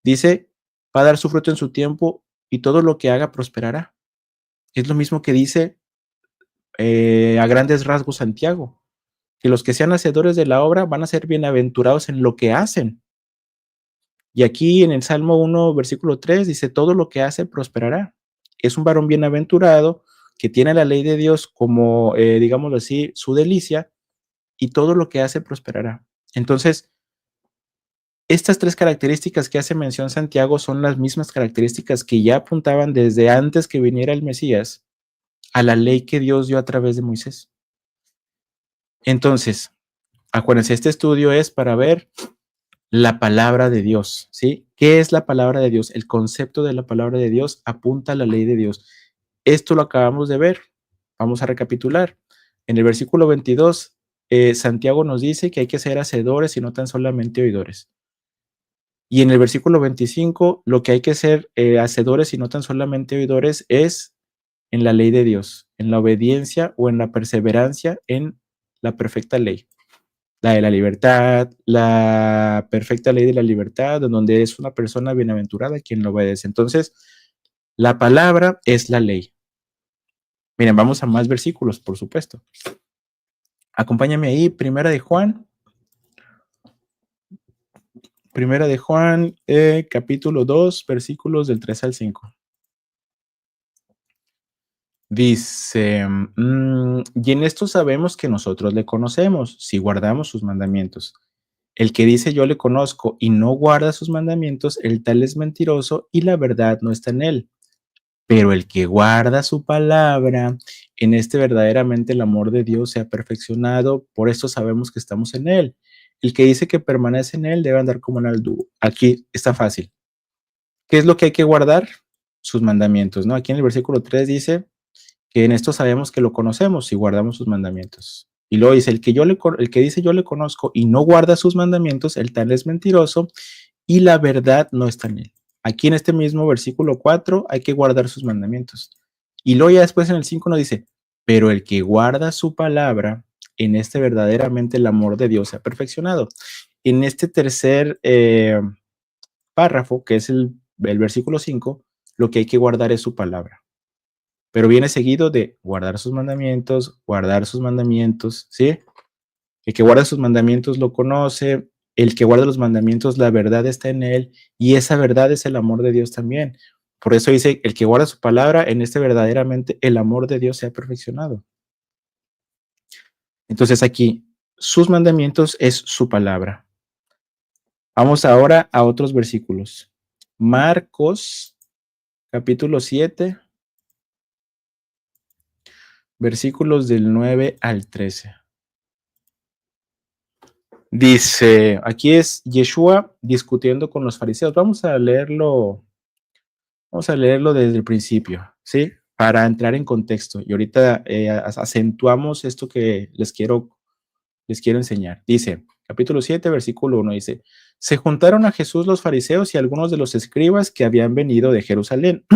dice, va a dar su fruto en su tiempo y todo lo que haga prosperará. Es lo mismo que dice a grandes rasgos Santiago, que los que sean hacedores de la obra van a ser bienaventurados en lo que hacen. Y aquí en el Salmo 1, versículo 3, dice, todo lo que hace prosperará. Es un varón bienaventurado que tiene la ley de Dios como, digámoslo así, su delicia, y todo lo que hace prosperará. Entonces, Estas tres características que hace mención Santiago son las mismas características que ya apuntaban desde antes que viniera el Mesías a la ley que Dios dio a través de Moisés. Entonces, acuérdense, este estudio es para ver la palabra de Dios, ¿sí? ¿Qué es la palabra de Dios? El concepto de la palabra de Dios apunta a la ley de Dios. Esto lo acabamos de ver. Vamos a recapitular. En el versículo 22, Santiago nos dice que hay que ser hacedores y no tan solamente oidores. Y en el versículo 25, lo que hay que ser hacedores y no tan solamente oidores es en la ley de Dios, en la obediencia o en la perseverancia en la perfecta ley. La de la libertad, la perfecta ley de la libertad, donde es una persona bienaventurada quien lo obedece. Entonces, la palabra es la ley. Miren, vamos a más versículos, por supuesto. Acompáñame ahí, Primera de Juan, capítulo 2, versículos del 3 al 5. Dice, y en esto sabemos que nosotros le conocemos, si guardamos sus mandamientos. El que dice yo le conozco y no guarda sus mandamientos, el tal es mentiroso y la verdad no está en él. Pero el que guarda su palabra, en este verdaderamente el amor de Dios se ha perfeccionado, por esto sabemos que estamos en él. El que dice que permanece en él debe andar como en algo. Aquí está fácil. ¿Qué es lo que hay que guardar? Sus mandamientos, ¿no? Aquí en el versículo 3 dice que en esto sabemos que lo conocemos si guardamos sus mandamientos. Y luego dice, el que dice yo le conozco y no guarda sus mandamientos, el tal es mentiroso y la verdad no está en él. Aquí en este mismo versículo 4 hay que guardar sus mandamientos. Y luego ya después en el 5 nos dice, pero el que guarda su palabra, en este verdaderamente el amor de Dios se ha perfeccionado. En este tercer párrafo, que es el versículo 5, lo que hay que guardar es su palabra. Pero viene seguido de guardar sus mandamientos, ¿sí? El que guarda sus mandamientos lo conoce, el que guarda los mandamientos, la verdad está en él, y esa verdad es el amor de Dios también. Por eso dice, el que guarda su palabra, en este verdaderamente el amor de Dios se ha perfeccionado. Entonces aquí, sus mandamientos es su palabra. Vamos ahora a otros versículos. Marcos, capítulo 7, versículos del 9 al 13. Dice, aquí es Yeshua discutiendo con los fariseos. Vamos a leerlo desde el principio, ¿sí? Para entrar en contexto. Y ahorita acentuamos esto que les quiero enseñar. Dice, capítulo 7, versículo 1, dice, se juntaron a Jesús los fariseos y algunos de los escribas que habían venido de Jerusalén,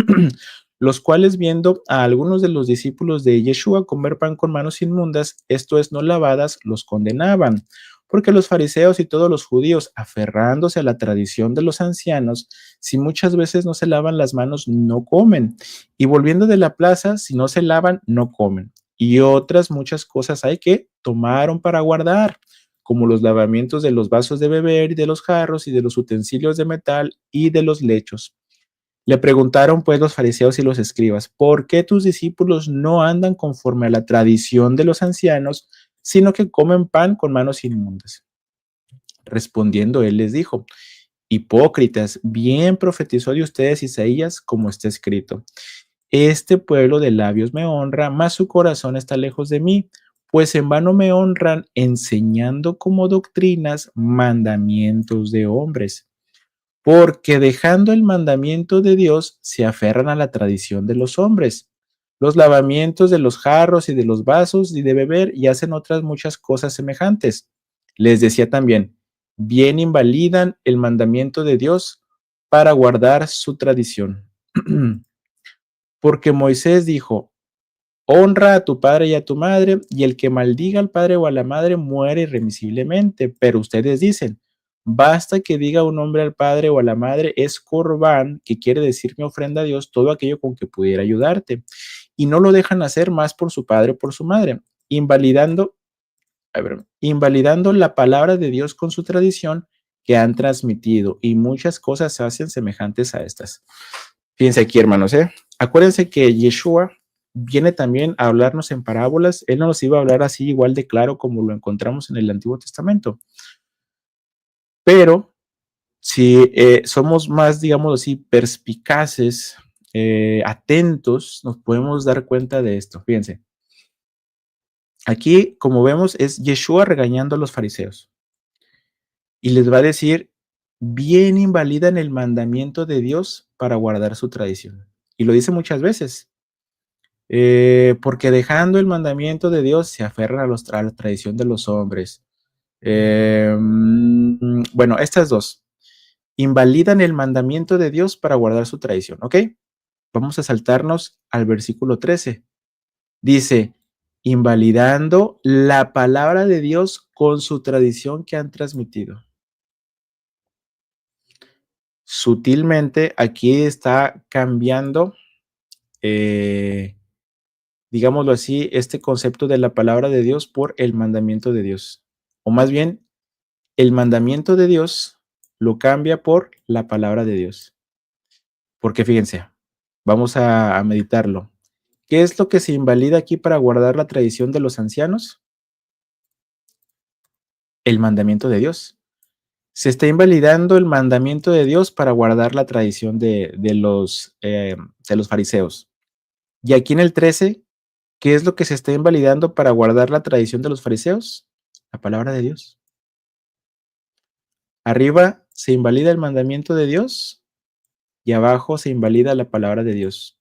los cuales viendo a algunos de los discípulos de Yeshua comer pan con manos inmundas, esto es, no lavadas, los condenaban. Porque los fariseos y todos los judíos, aferrándose a la tradición de los ancianos, si muchas veces no se lavan las manos, no comen. Y volviendo de la plaza, si no se lavan, no comen. Y otras muchas cosas hay que tomaron para guardar, como los lavamientos de los vasos de beber y de los jarros y de los utensilios de metal y de los lechos. Le preguntaron pues los fariseos y los escribas, ¿por qué tus discípulos no andan conforme a la tradición de los ancianos, sino que comen pan con manos inmundas? Respondiendo él les dijo, hipócritas, bien profetizó de ustedes Isaías, como está escrito. Este pueblo de labios me honra, mas su corazón está lejos de mí, pues en vano me honran enseñando como doctrinas mandamientos de hombres, porque dejando el mandamiento de Dios se aferran a la tradición de los hombres, los lavamientos de los jarros y de los vasos y de beber y hacen otras muchas cosas semejantes. Les decía también, bien invalidan el mandamiento de Dios para guardar su tradición. Porque Moisés dijo, honra a tu padre y a tu madre, y el que maldiga al padre o a la madre muere irremisiblemente. Pero ustedes dicen, basta que diga un hombre al padre o a la madre, es corbán, que quiere decir mi ofrenda a Dios, todo aquello con que pudiera ayudarte. Y no lo dejan hacer más por su padre o por su madre, invalidando la palabra de Dios con su tradición que han transmitido, y muchas cosas se hacen semejantes a estas. Fíjense aquí, hermanos, acuérdense que Yeshua viene también a hablarnos en parábolas. Él no nos iba a hablar así igual de claro como lo encontramos en el Antiguo Testamento. Pero Si somos más, digamos así, perspicaces, atentos, nos podemos dar cuenta de esto. Fíjense, aquí, como vemos, es Yeshua regañando a los fariseos y les va a decir, bien invalidan el mandamiento de Dios para guardar su tradición. Y lo dice muchas veces, porque dejando el mandamiento de Dios se aferran a la tradición de los hombres. Bueno, estas dos. Invalidan el mandamiento de Dios para guardar su tradición, ¿ok? Vamos a saltarnos al versículo 13. Dice, invalidando la palabra de Dios con su tradición que han transmitido. Sutilmente, aquí está cambiando, digámoslo así, este concepto de la palabra de Dios por el mandamiento de Dios. O más bien, el mandamiento de Dios lo cambia por la palabra de Dios. Porque fíjense, vamos a meditarlo. ¿Qué es lo que se invalida aquí para guardar la tradición de los ancianos? El mandamiento de Dios. Se está invalidando el mandamiento de Dios para guardar la tradición de los fariseos. Y aquí en el 13, ¿qué es lo que se está invalidando para guardar la tradición de los fariseos? La palabra de Dios. Arriba se invalida el mandamiento de Dios y abajo se invalida la palabra de Dios.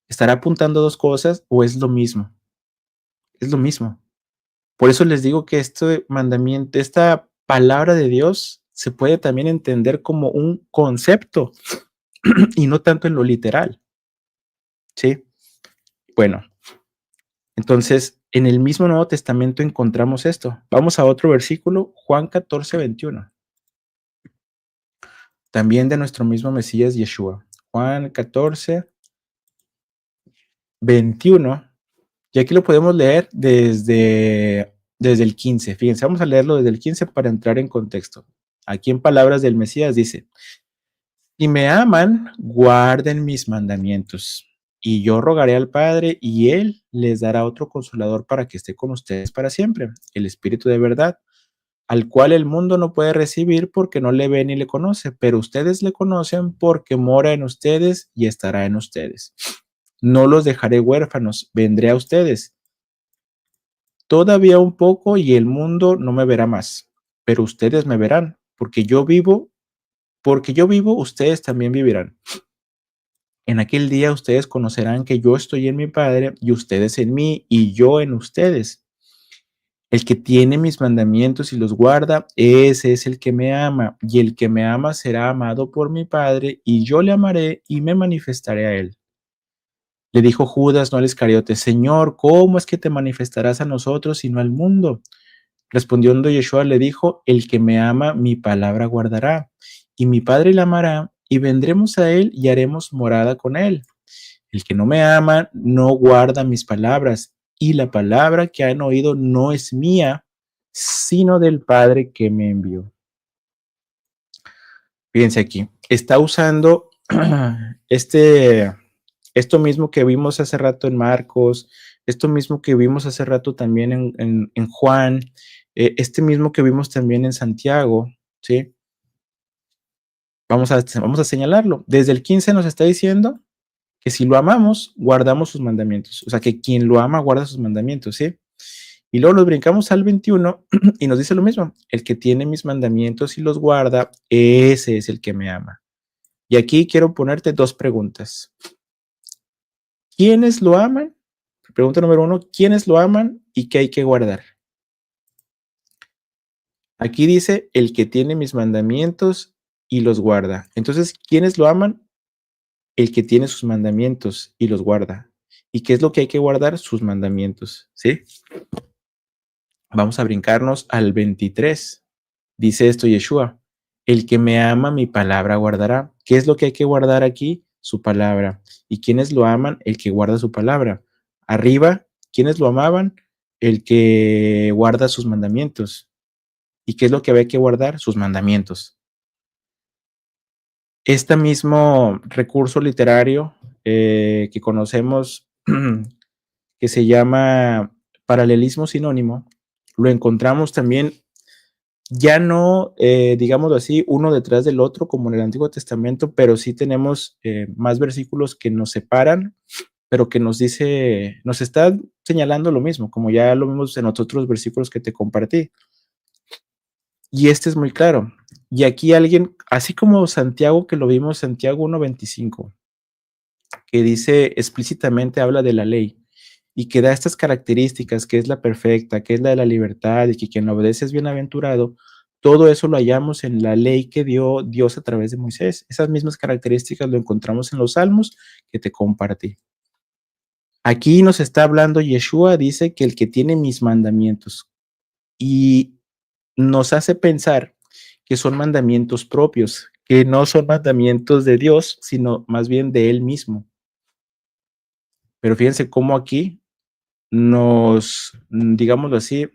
¿Estará apuntando dos cosas o es lo mismo? Es lo mismo. Por eso les digo que este mandamiento, esta palabra de Dios, se puede también entender como un concepto y no tanto en lo literal. ¿Sí? Bueno, entonces en el mismo Nuevo Testamento encontramos esto. Vamos a otro versículo, Juan 14:21. También de nuestro mismo Mesías Yeshua. Juan 14:21. Y aquí lo podemos leer desde el 15. Fíjense, vamos a leerlo desde el 15 para entrar en contexto. Aquí en palabras del Mesías dice, si me aman, guarden mis mandamientos. Y yo rogaré al Padre y Él les dará otro consolador para que esté con ustedes para siempre, el Espíritu de verdad, al cual el mundo no puede recibir porque no le ve ni le conoce, pero ustedes le conocen porque mora en ustedes y estará en ustedes. No los dejaré huérfanos, vendré a ustedes. Todavía un poco y el mundo no me verá más, pero ustedes me verán, porque yo vivo, ustedes también vivirán. En aquel día ustedes conocerán que yo estoy en mi Padre y ustedes en mí y yo en ustedes. El que tiene mis mandamientos y los guarda, ese es el que me ama, y el que me ama será amado por mi Padre, y yo le amaré y me manifestaré a él. Le dijo Judas, no al Iscariote, Señor, ¿cómo es que te manifestarás a nosotros y no al mundo? Respondiendo Yeshua le dijo, el que me ama, mi palabra guardará, y mi Padre le amará, y vendremos a él y haremos morada con él. El que no me ama no guarda mis palabras, y la palabra que han oído no es mía, sino del Padre que me envió. Fíjense aquí, está usando esto mismo que vimos hace rato en Marcos, esto mismo que vimos hace rato también en Juan, este mismo que vimos también en Santiago, ¿sí? Vamos a señalarlo. Desde el 15 nos está diciendo que si lo amamos, guardamos sus mandamientos. O sea, que quien lo ama guarda sus mandamientos, ¿sí? Y luego nos brincamos al 21 y nos dice lo mismo. El que tiene mis mandamientos y los guarda, ese es el que me ama. Y aquí quiero ponerte dos preguntas. ¿Quiénes lo aman? Pregunta número 1, ¿quiénes lo aman y qué hay que guardar? Aquí dice, el que tiene mis mandamientos y los guarda. Entonces, ¿quiénes lo aman? El que tiene sus mandamientos y los guarda. ¿Y qué es lo que hay que guardar? Sus mandamientos, ¿sí? Vamos a brincarnos al 23. Dice esto Yeshua, el que me ama mi palabra guardará. ¿Qué es lo que hay que guardar aquí? Su palabra. ¿Y quiénes lo aman? El que guarda su palabra. Arriba, ¿quiénes lo amaban? El que guarda sus mandamientos. ¿Y qué es lo que había que guardar? Sus mandamientos. Este mismo recurso literario que conocemos, que se llama paralelismo sinónimo, lo encontramos también Ya no, digámoslo así, uno detrás del otro como en el Antiguo Testamento, pero sí tenemos más versículos que nos separan, pero que nos dice, nos está señalando lo mismo, como ya lo vimos en otros versículos que te compartí. Y este es muy claro. Y aquí alguien, así como Santiago, que lo vimos, Santiago 1:25, que dice explícitamente, habla de la ley y que da estas características, que es la perfecta, que es la de la libertad y que quien la obedece es bienaventurado. Todo eso lo hallamos en la ley que dio Dios a través de Moisés. Esas mismas características lo encontramos en los salmos que te compartí. Aquí nos está hablando Yeshua, dice que el que tiene mis mandamientos, y nos hace pensar que son mandamientos propios, que no son mandamientos de Dios, sino más bien de Él mismo. Pero fíjense cómo aquí nos, digámoslo así,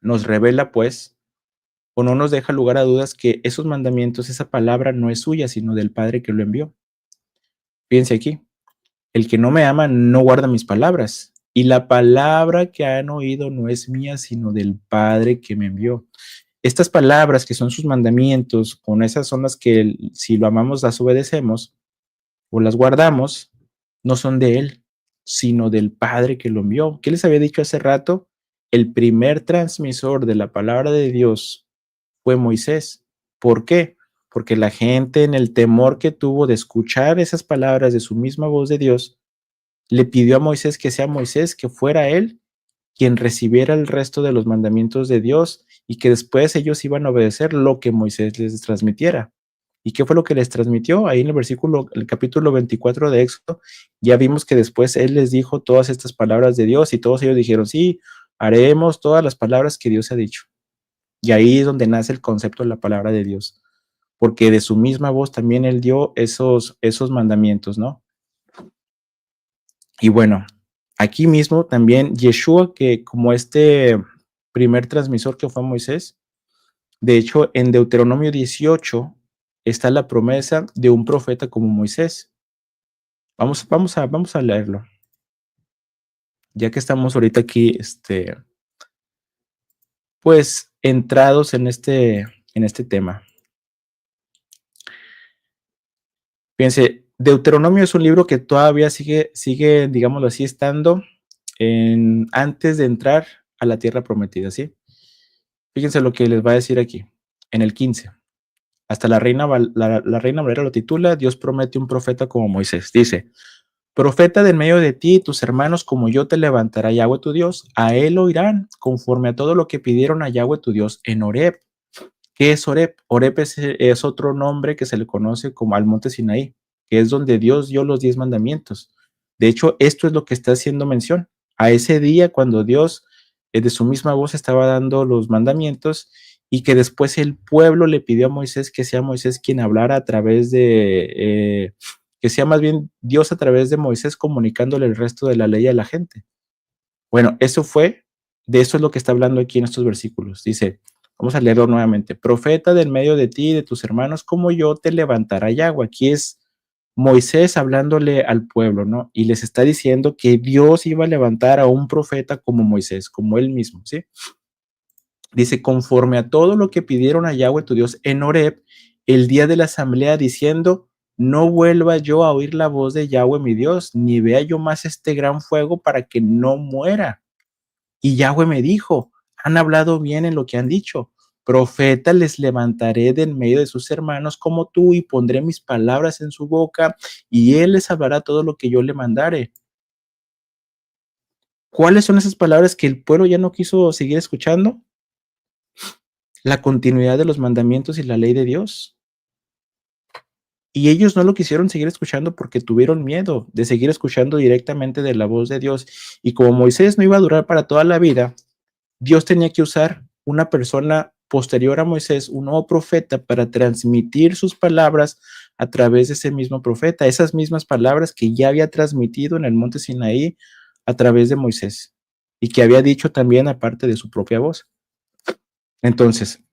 nos revela pues, o no nos deja lugar a dudas que esos mandamientos, esa palabra no es suya, sino del Padre que lo envió. Fíjense aquí, el que no me ama no guarda mis palabras, y la palabra que han oído no es mía, sino del Padre que me envió. Estas palabras que son sus mandamientos, con esas son las que si lo amamos las obedecemos o las guardamos, no son de Él, sino del Padre que lo envió. ¿Qué les había dicho hace rato? El primer transmisor de la palabra de Dios fue Moisés. ¿Por qué? Porque la gente en el temor que tuvo de escuchar esas palabras de su misma voz de Dios, le pidió a Moisés que sea Moisés, que fuera él quien recibiera el resto de los mandamientos de Dios y que después ellos iban a obedecer lo que Moisés les transmitiera. ¿Y qué fue lo que les transmitió? Ahí en el versículo, el capítulo 24 de Éxodo, ya vimos que después él les dijo todas estas palabras de Dios y todos ellos dijeron, sí, haremos todas las palabras que Dios ha dicho. Y ahí es donde nace el concepto de la palabra de Dios, porque de su misma voz también él dio esos mandamientos, ¿no? Y bueno, aquí mismo también Yeshua, que como este primer transmisor que fue Moisés, de hecho en Deuteronomio 18 está la promesa de un profeta como Moisés. Vamos a leerlo, ya que estamos ahorita aquí, pues entrados en este tema. Fíjense, Deuteronomio es un libro que todavía sigue, digámoslo así, estando antes de entrar a la tierra prometida, ¿sí? Fíjense lo que les va a decir aquí, en el 15. Hasta la Reina Valera lo titula, Dios promete un profeta como Moisés. Dice, profeta de en medio de ti y tus hermanos como yo te levantará Yahweh tu Dios, a él oirán conforme a todo lo que pidieron a Yahweh tu Dios en Horeb. ¿Qué es Horeb? Horeb es otro nombre que se le conoce como al monte Sinaí, que es donde Dios dio los 10 mandamientos. De hecho, esto es lo que está haciendo mención. A ese día cuando Dios de su misma voz estaba dando los mandamientos y que después el pueblo le pidió a Moisés que sea Moisés quien hablara a través que sea más bien Dios a través de Moisés comunicándole el resto de la ley a la gente. Bueno, de eso es lo que está hablando aquí en estos versículos. Dice, vamos a leerlo nuevamente. Profeta del medio de ti y de tus hermanos, como yo te levantará Yahweh. Aquí es Moisés hablándole al pueblo, ¿no? Y les está diciendo que Dios iba a levantar a un profeta como Moisés, como él mismo, ¿sí? Dice, conforme a todo lo que pidieron a Yahweh tu Dios en Horeb, el día de la asamblea, diciendo, no vuelva yo a oír la voz de Yahweh mi Dios, ni vea yo más este gran fuego para que no muera. Y Yahweh me dijo, han hablado bien en lo que han dicho. Profeta les levantaré de en medio de sus hermanos como tú y pondré mis palabras en su boca y él les hablará todo lo que yo le mandare. ¿Cuáles son esas palabras que el pueblo ya no quiso seguir escuchando? La continuidad de los mandamientos y la ley de Dios. Y ellos no lo quisieron seguir escuchando porque tuvieron miedo de seguir escuchando directamente de la voz de Dios. Y como Moisés no iba a durar para toda la vida, Dios tenía que usar una persona posterior a Moisés, un nuevo profeta, para transmitir sus palabras a través de ese mismo profeta, esas mismas palabras que ya había transmitido en el monte Sinaí a través de Moisés y que había dicho también aparte de su propia voz. Entonces,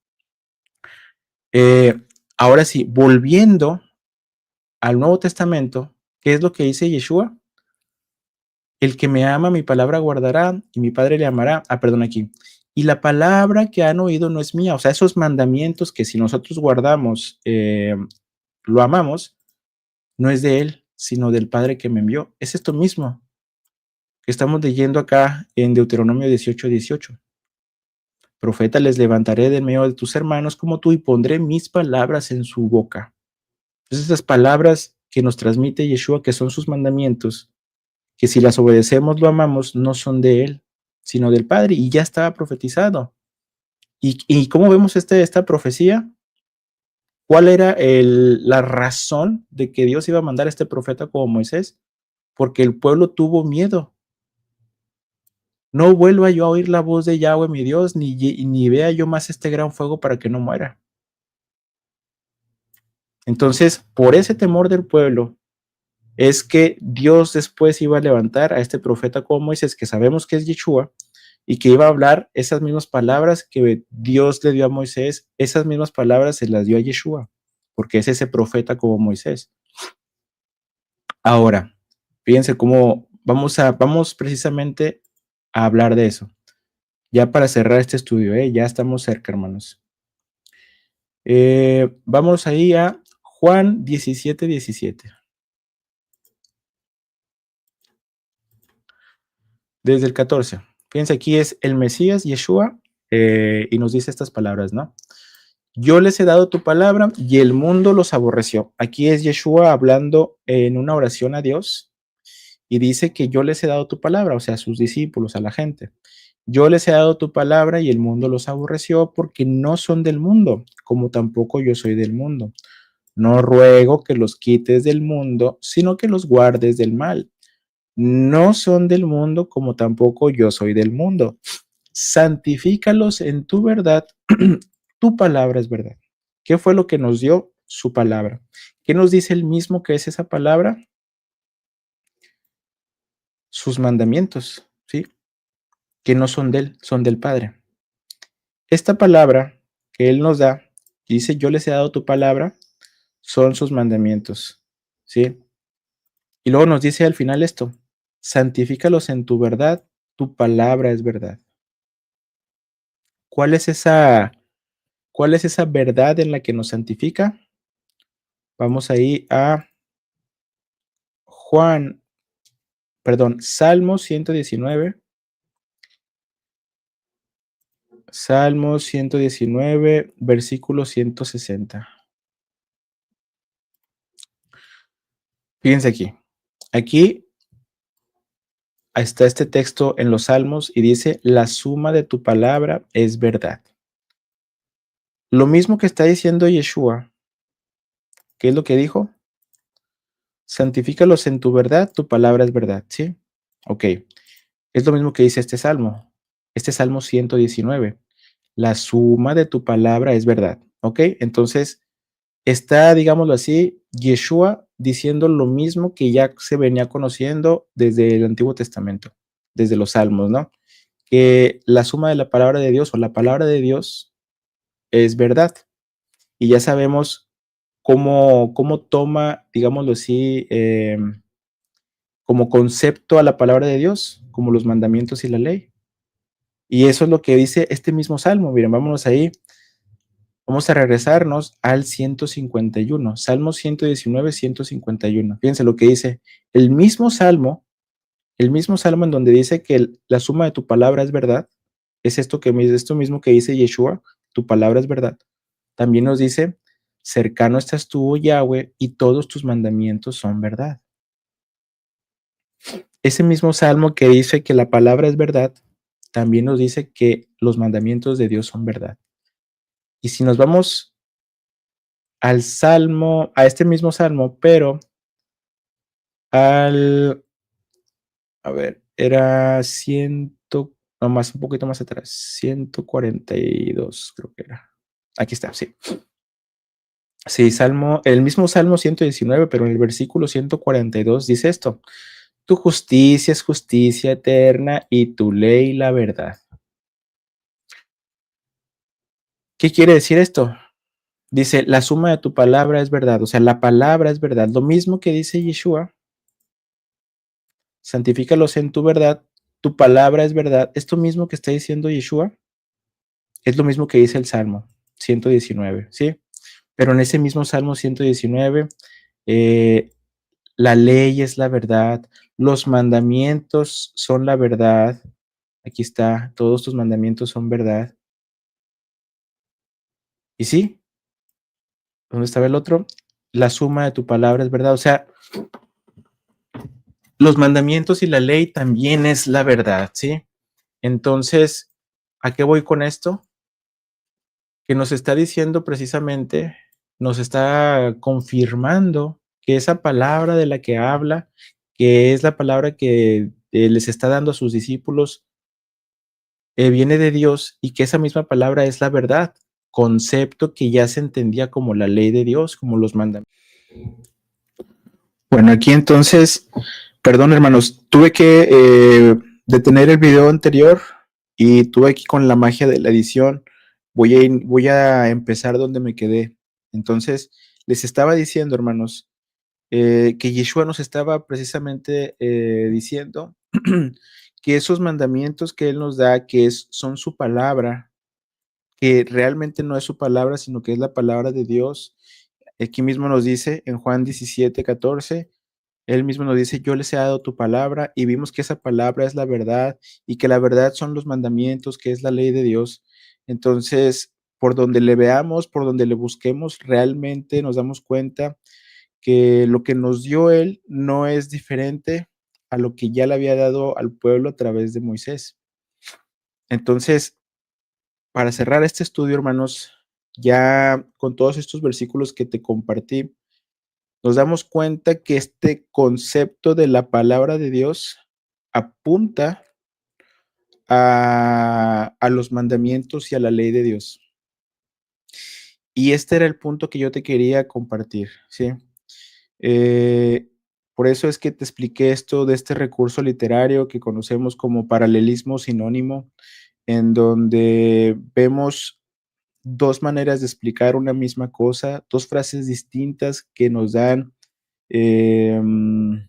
ahora sí, volviendo al Nuevo Testamento, ¿qué es lo que dice Yeshua? El que me ama, mi palabra guardará y mi Padre le amará. Perdón, aquí. y la palabra que han oído no es mía. O sea, esos mandamientos que si nosotros guardamos, lo amamos, no es de Él, sino del Padre que me envió. Es esto mismo que estamos leyendo acá en Deuteronomio 18:18. Profeta les levantaré de medio de tus hermanos como tú y pondré mis palabras en su boca. Entonces, esas palabras que nos transmite Yeshua, que son sus mandamientos, que si las obedecemos, lo amamos, no son de Él, sino del Padre, y ya estaba profetizado. ¿Y cómo vemos esta profecía? ¿Cuál era la razón de que Dios iba a mandar a este profeta como Moisés? Porque el pueblo tuvo miedo. No vuelva yo a oír la voz de Yahweh, mi Dios, ni vea yo más este gran fuego para que no muera. Entonces, por ese temor del pueblo, es que Dios después iba a levantar a este profeta como Moisés, que sabemos que es Yeshua, y que iba a hablar esas mismas palabras que Dios le dio a Moisés, esas mismas palabras se las dio a Yeshua, porque es ese profeta como Moisés. Ahora, fíjense cómo vamos precisamente a hablar de eso. Ya para cerrar este estudio, ya estamos cerca, hermanos. Vamos ahí a Juan 17:17. Desde el 14. Fíjense, aquí es el Mesías, Yeshua, y nos dice estas palabras, ¿no? Yo les he dado tu palabra y el mundo los aborreció. Aquí es Yeshua hablando en una oración a Dios y dice que yo les he dado tu palabra, o sea, a sus discípulos, a la gente. Yo les he dado tu palabra y el mundo los aborreció porque no son del mundo, como tampoco yo soy del mundo. No ruego que los quites del mundo, sino que los guardes del mal. No son del mundo, como tampoco yo soy del mundo. Santifícalos en tu verdad. Tu palabra es verdad. ¿Qué fue lo que nos dio? Su palabra. ¿Qué nos dice el mismo que es esa palabra? Sus mandamientos, ¿sí? Que no son de él, son del Padre. Esta palabra que él nos da, dice, yo les he dado tu palabra, son sus mandamientos, ¿sí? Y luego nos dice al final esto, santifícalos en tu verdad, tu palabra es verdad. ¿Cuál es esa verdad en la que nos santifica? Vamos ahí a Salmo 119. Salmo 119, versículo 160. Fíjense aquí. Aquí está este texto en los Salmos y dice, la suma de tu palabra es verdad. Lo mismo que está diciendo Yeshua, ¿qué es lo que dijo? Santifícalos en tu verdad, tu palabra es verdad, ¿sí? Ok. Es lo mismo que dice este Salmo 119. La suma de tu palabra es verdad, ¿ok? Entonces, está, digámoslo así, Yeshua diciendo lo mismo que ya se venía conociendo desde el Antiguo Testamento, desde los Salmos, ¿no? Que la suma de la palabra de Dios o la palabra de Dios es verdad. Y ya sabemos cómo toma, digámoslo así, como concepto a la palabra de Dios, como los mandamientos y la ley. Y eso es lo que dice este mismo Salmo. Miren, vámonos ahí. Vamos a regresarnos al 151, Salmo 119, 151. Fíjense lo que dice el mismo Salmo en donde dice que la suma de tu palabra es verdad, es esto mismo que dice Yeshua, tu palabra es verdad. También nos dice, cercano estás tú, oh Yahweh, y todos tus mandamientos son verdad. Ese mismo Salmo que dice que la palabra es verdad, también nos dice que los mandamientos de Dios son verdad. Y si nos vamos al Salmo, a este mismo Salmo, pero al, a ver, era no más, un poquito más atrás, 142 creo que era. Aquí está, sí. Sí, el mismo Salmo 119, pero en el versículo 142 dice esto, tu justicia es justicia eterna y tu ley la verdad. ¿Qué quiere decir esto? Dice, la suma de tu palabra es verdad, o sea, la palabra es verdad. Lo mismo que dice Yeshua, santifícalos en tu verdad, tu palabra es verdad. Esto mismo que está diciendo Yeshua, es lo mismo que dice el Salmo 119, ¿sí? Pero en ese mismo Salmo 119, la ley es la verdad, los mandamientos son la verdad. Aquí está, todos tus mandamientos son verdad. Y sí, ¿dónde estaba el otro? La suma de tu palabra es verdad. O sea, los mandamientos y la ley también es la verdad, ¿sí? Entonces, ¿a qué voy con esto? Que nos está diciendo precisamente, nos está confirmando que esa palabra de la que habla, que es la palabra que les está dando a sus discípulos, viene de Dios y que esa misma palabra es la verdad, concepto que ya se entendía como la ley de Dios, como los mandamientos. Bueno, aquí entonces, perdón hermanos, tuve que detener el video anterior y tuve aquí con la magia de la edición, voy a empezar donde me quedé. Entonces, les estaba diciendo, hermanos, que Yeshua nos estaba precisamente diciendo que esos mandamientos que Él nos da, son su palabra, que realmente no es su palabra, sino que es la palabra de Dios. Aquí mismo nos dice en Juan 17:14, Él mismo nos dice, yo les he dado tu palabra y vimos que esa palabra es la verdad y que la verdad son los mandamientos, que es la ley de Dios. Entonces, por donde le veamos, por donde le busquemos, realmente nos damos cuenta que lo que nos dio Él no es diferente a lo que ya le había dado al pueblo a través de Moisés. Entonces, para cerrar este estudio, hermanos, ya con todos estos versículos que te compartí, nos damos cuenta que este concepto de la palabra de Dios apunta a los mandamientos y a la ley de Dios. Y este era el punto que yo te quería compartir, ¿sí? Eh, por eso es que te expliqué esto de este recurso literario que conocemos como paralelismo sinónimo, en donde vemos dos maneras de explicar una misma cosa, dos frases distintas que nos dan, que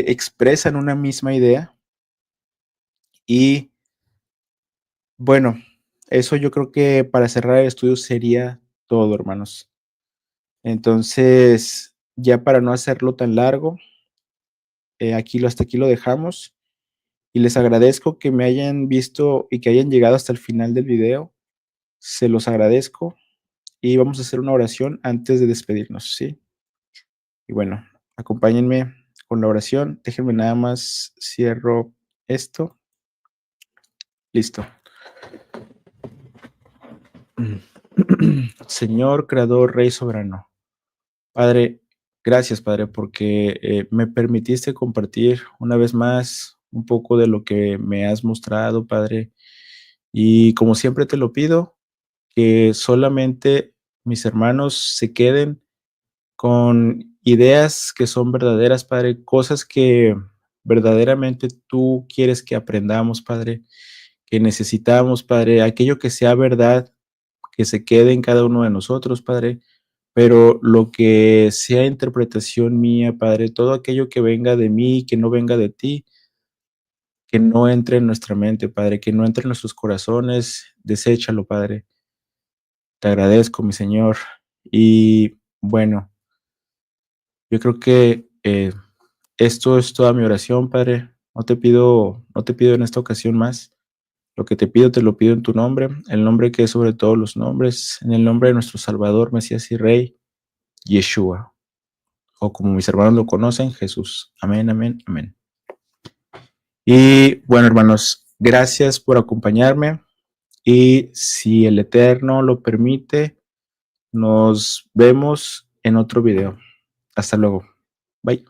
expresan una misma idea. Y bueno, eso yo creo que para cerrar el estudio sería todo, hermanos. Entonces, ya para no hacerlo tan largo, hasta aquí lo dejamos. Y les agradezco que me hayan visto y que hayan llegado hasta el final del video. Se los agradezco y vamos a hacer una oración antes de despedirnos, ¿sí? Y bueno, acompáñenme con la oración. Déjenme nada más cierro esto. Listo. Señor, Creador, Rey soberano. Padre, gracias, Padre, porque me permitiste compartir una vez más un poco de lo que me has mostrado, Padre. Y como siempre te lo pido, que solamente mis hermanos se queden con ideas que son verdaderas, Padre, cosas que verdaderamente tú quieres que aprendamos, Padre, que necesitamos, Padre, aquello que sea verdad, que se quede en cada uno de nosotros, Padre, pero lo que sea interpretación mía, Padre, todo aquello que venga de mí, que no venga de ti, que no entre en nuestra mente, Padre, que no entre en nuestros corazones, deséchalo, Padre. Te agradezco, mi Señor. Y bueno, yo creo que esto es toda mi oración, Padre. No te pido en esta ocasión más. Lo que te pido, te lo pido en tu nombre, el nombre que es sobre todos los nombres, en el nombre de nuestro Salvador, Mesías y Rey, Yeshua, o como mis hermanos lo conocen, Jesús. Amén, amén, amén. Y bueno, hermanos, gracias por acompañarme y si el Eterno lo permite, nos vemos en otro video. Hasta luego. Bye.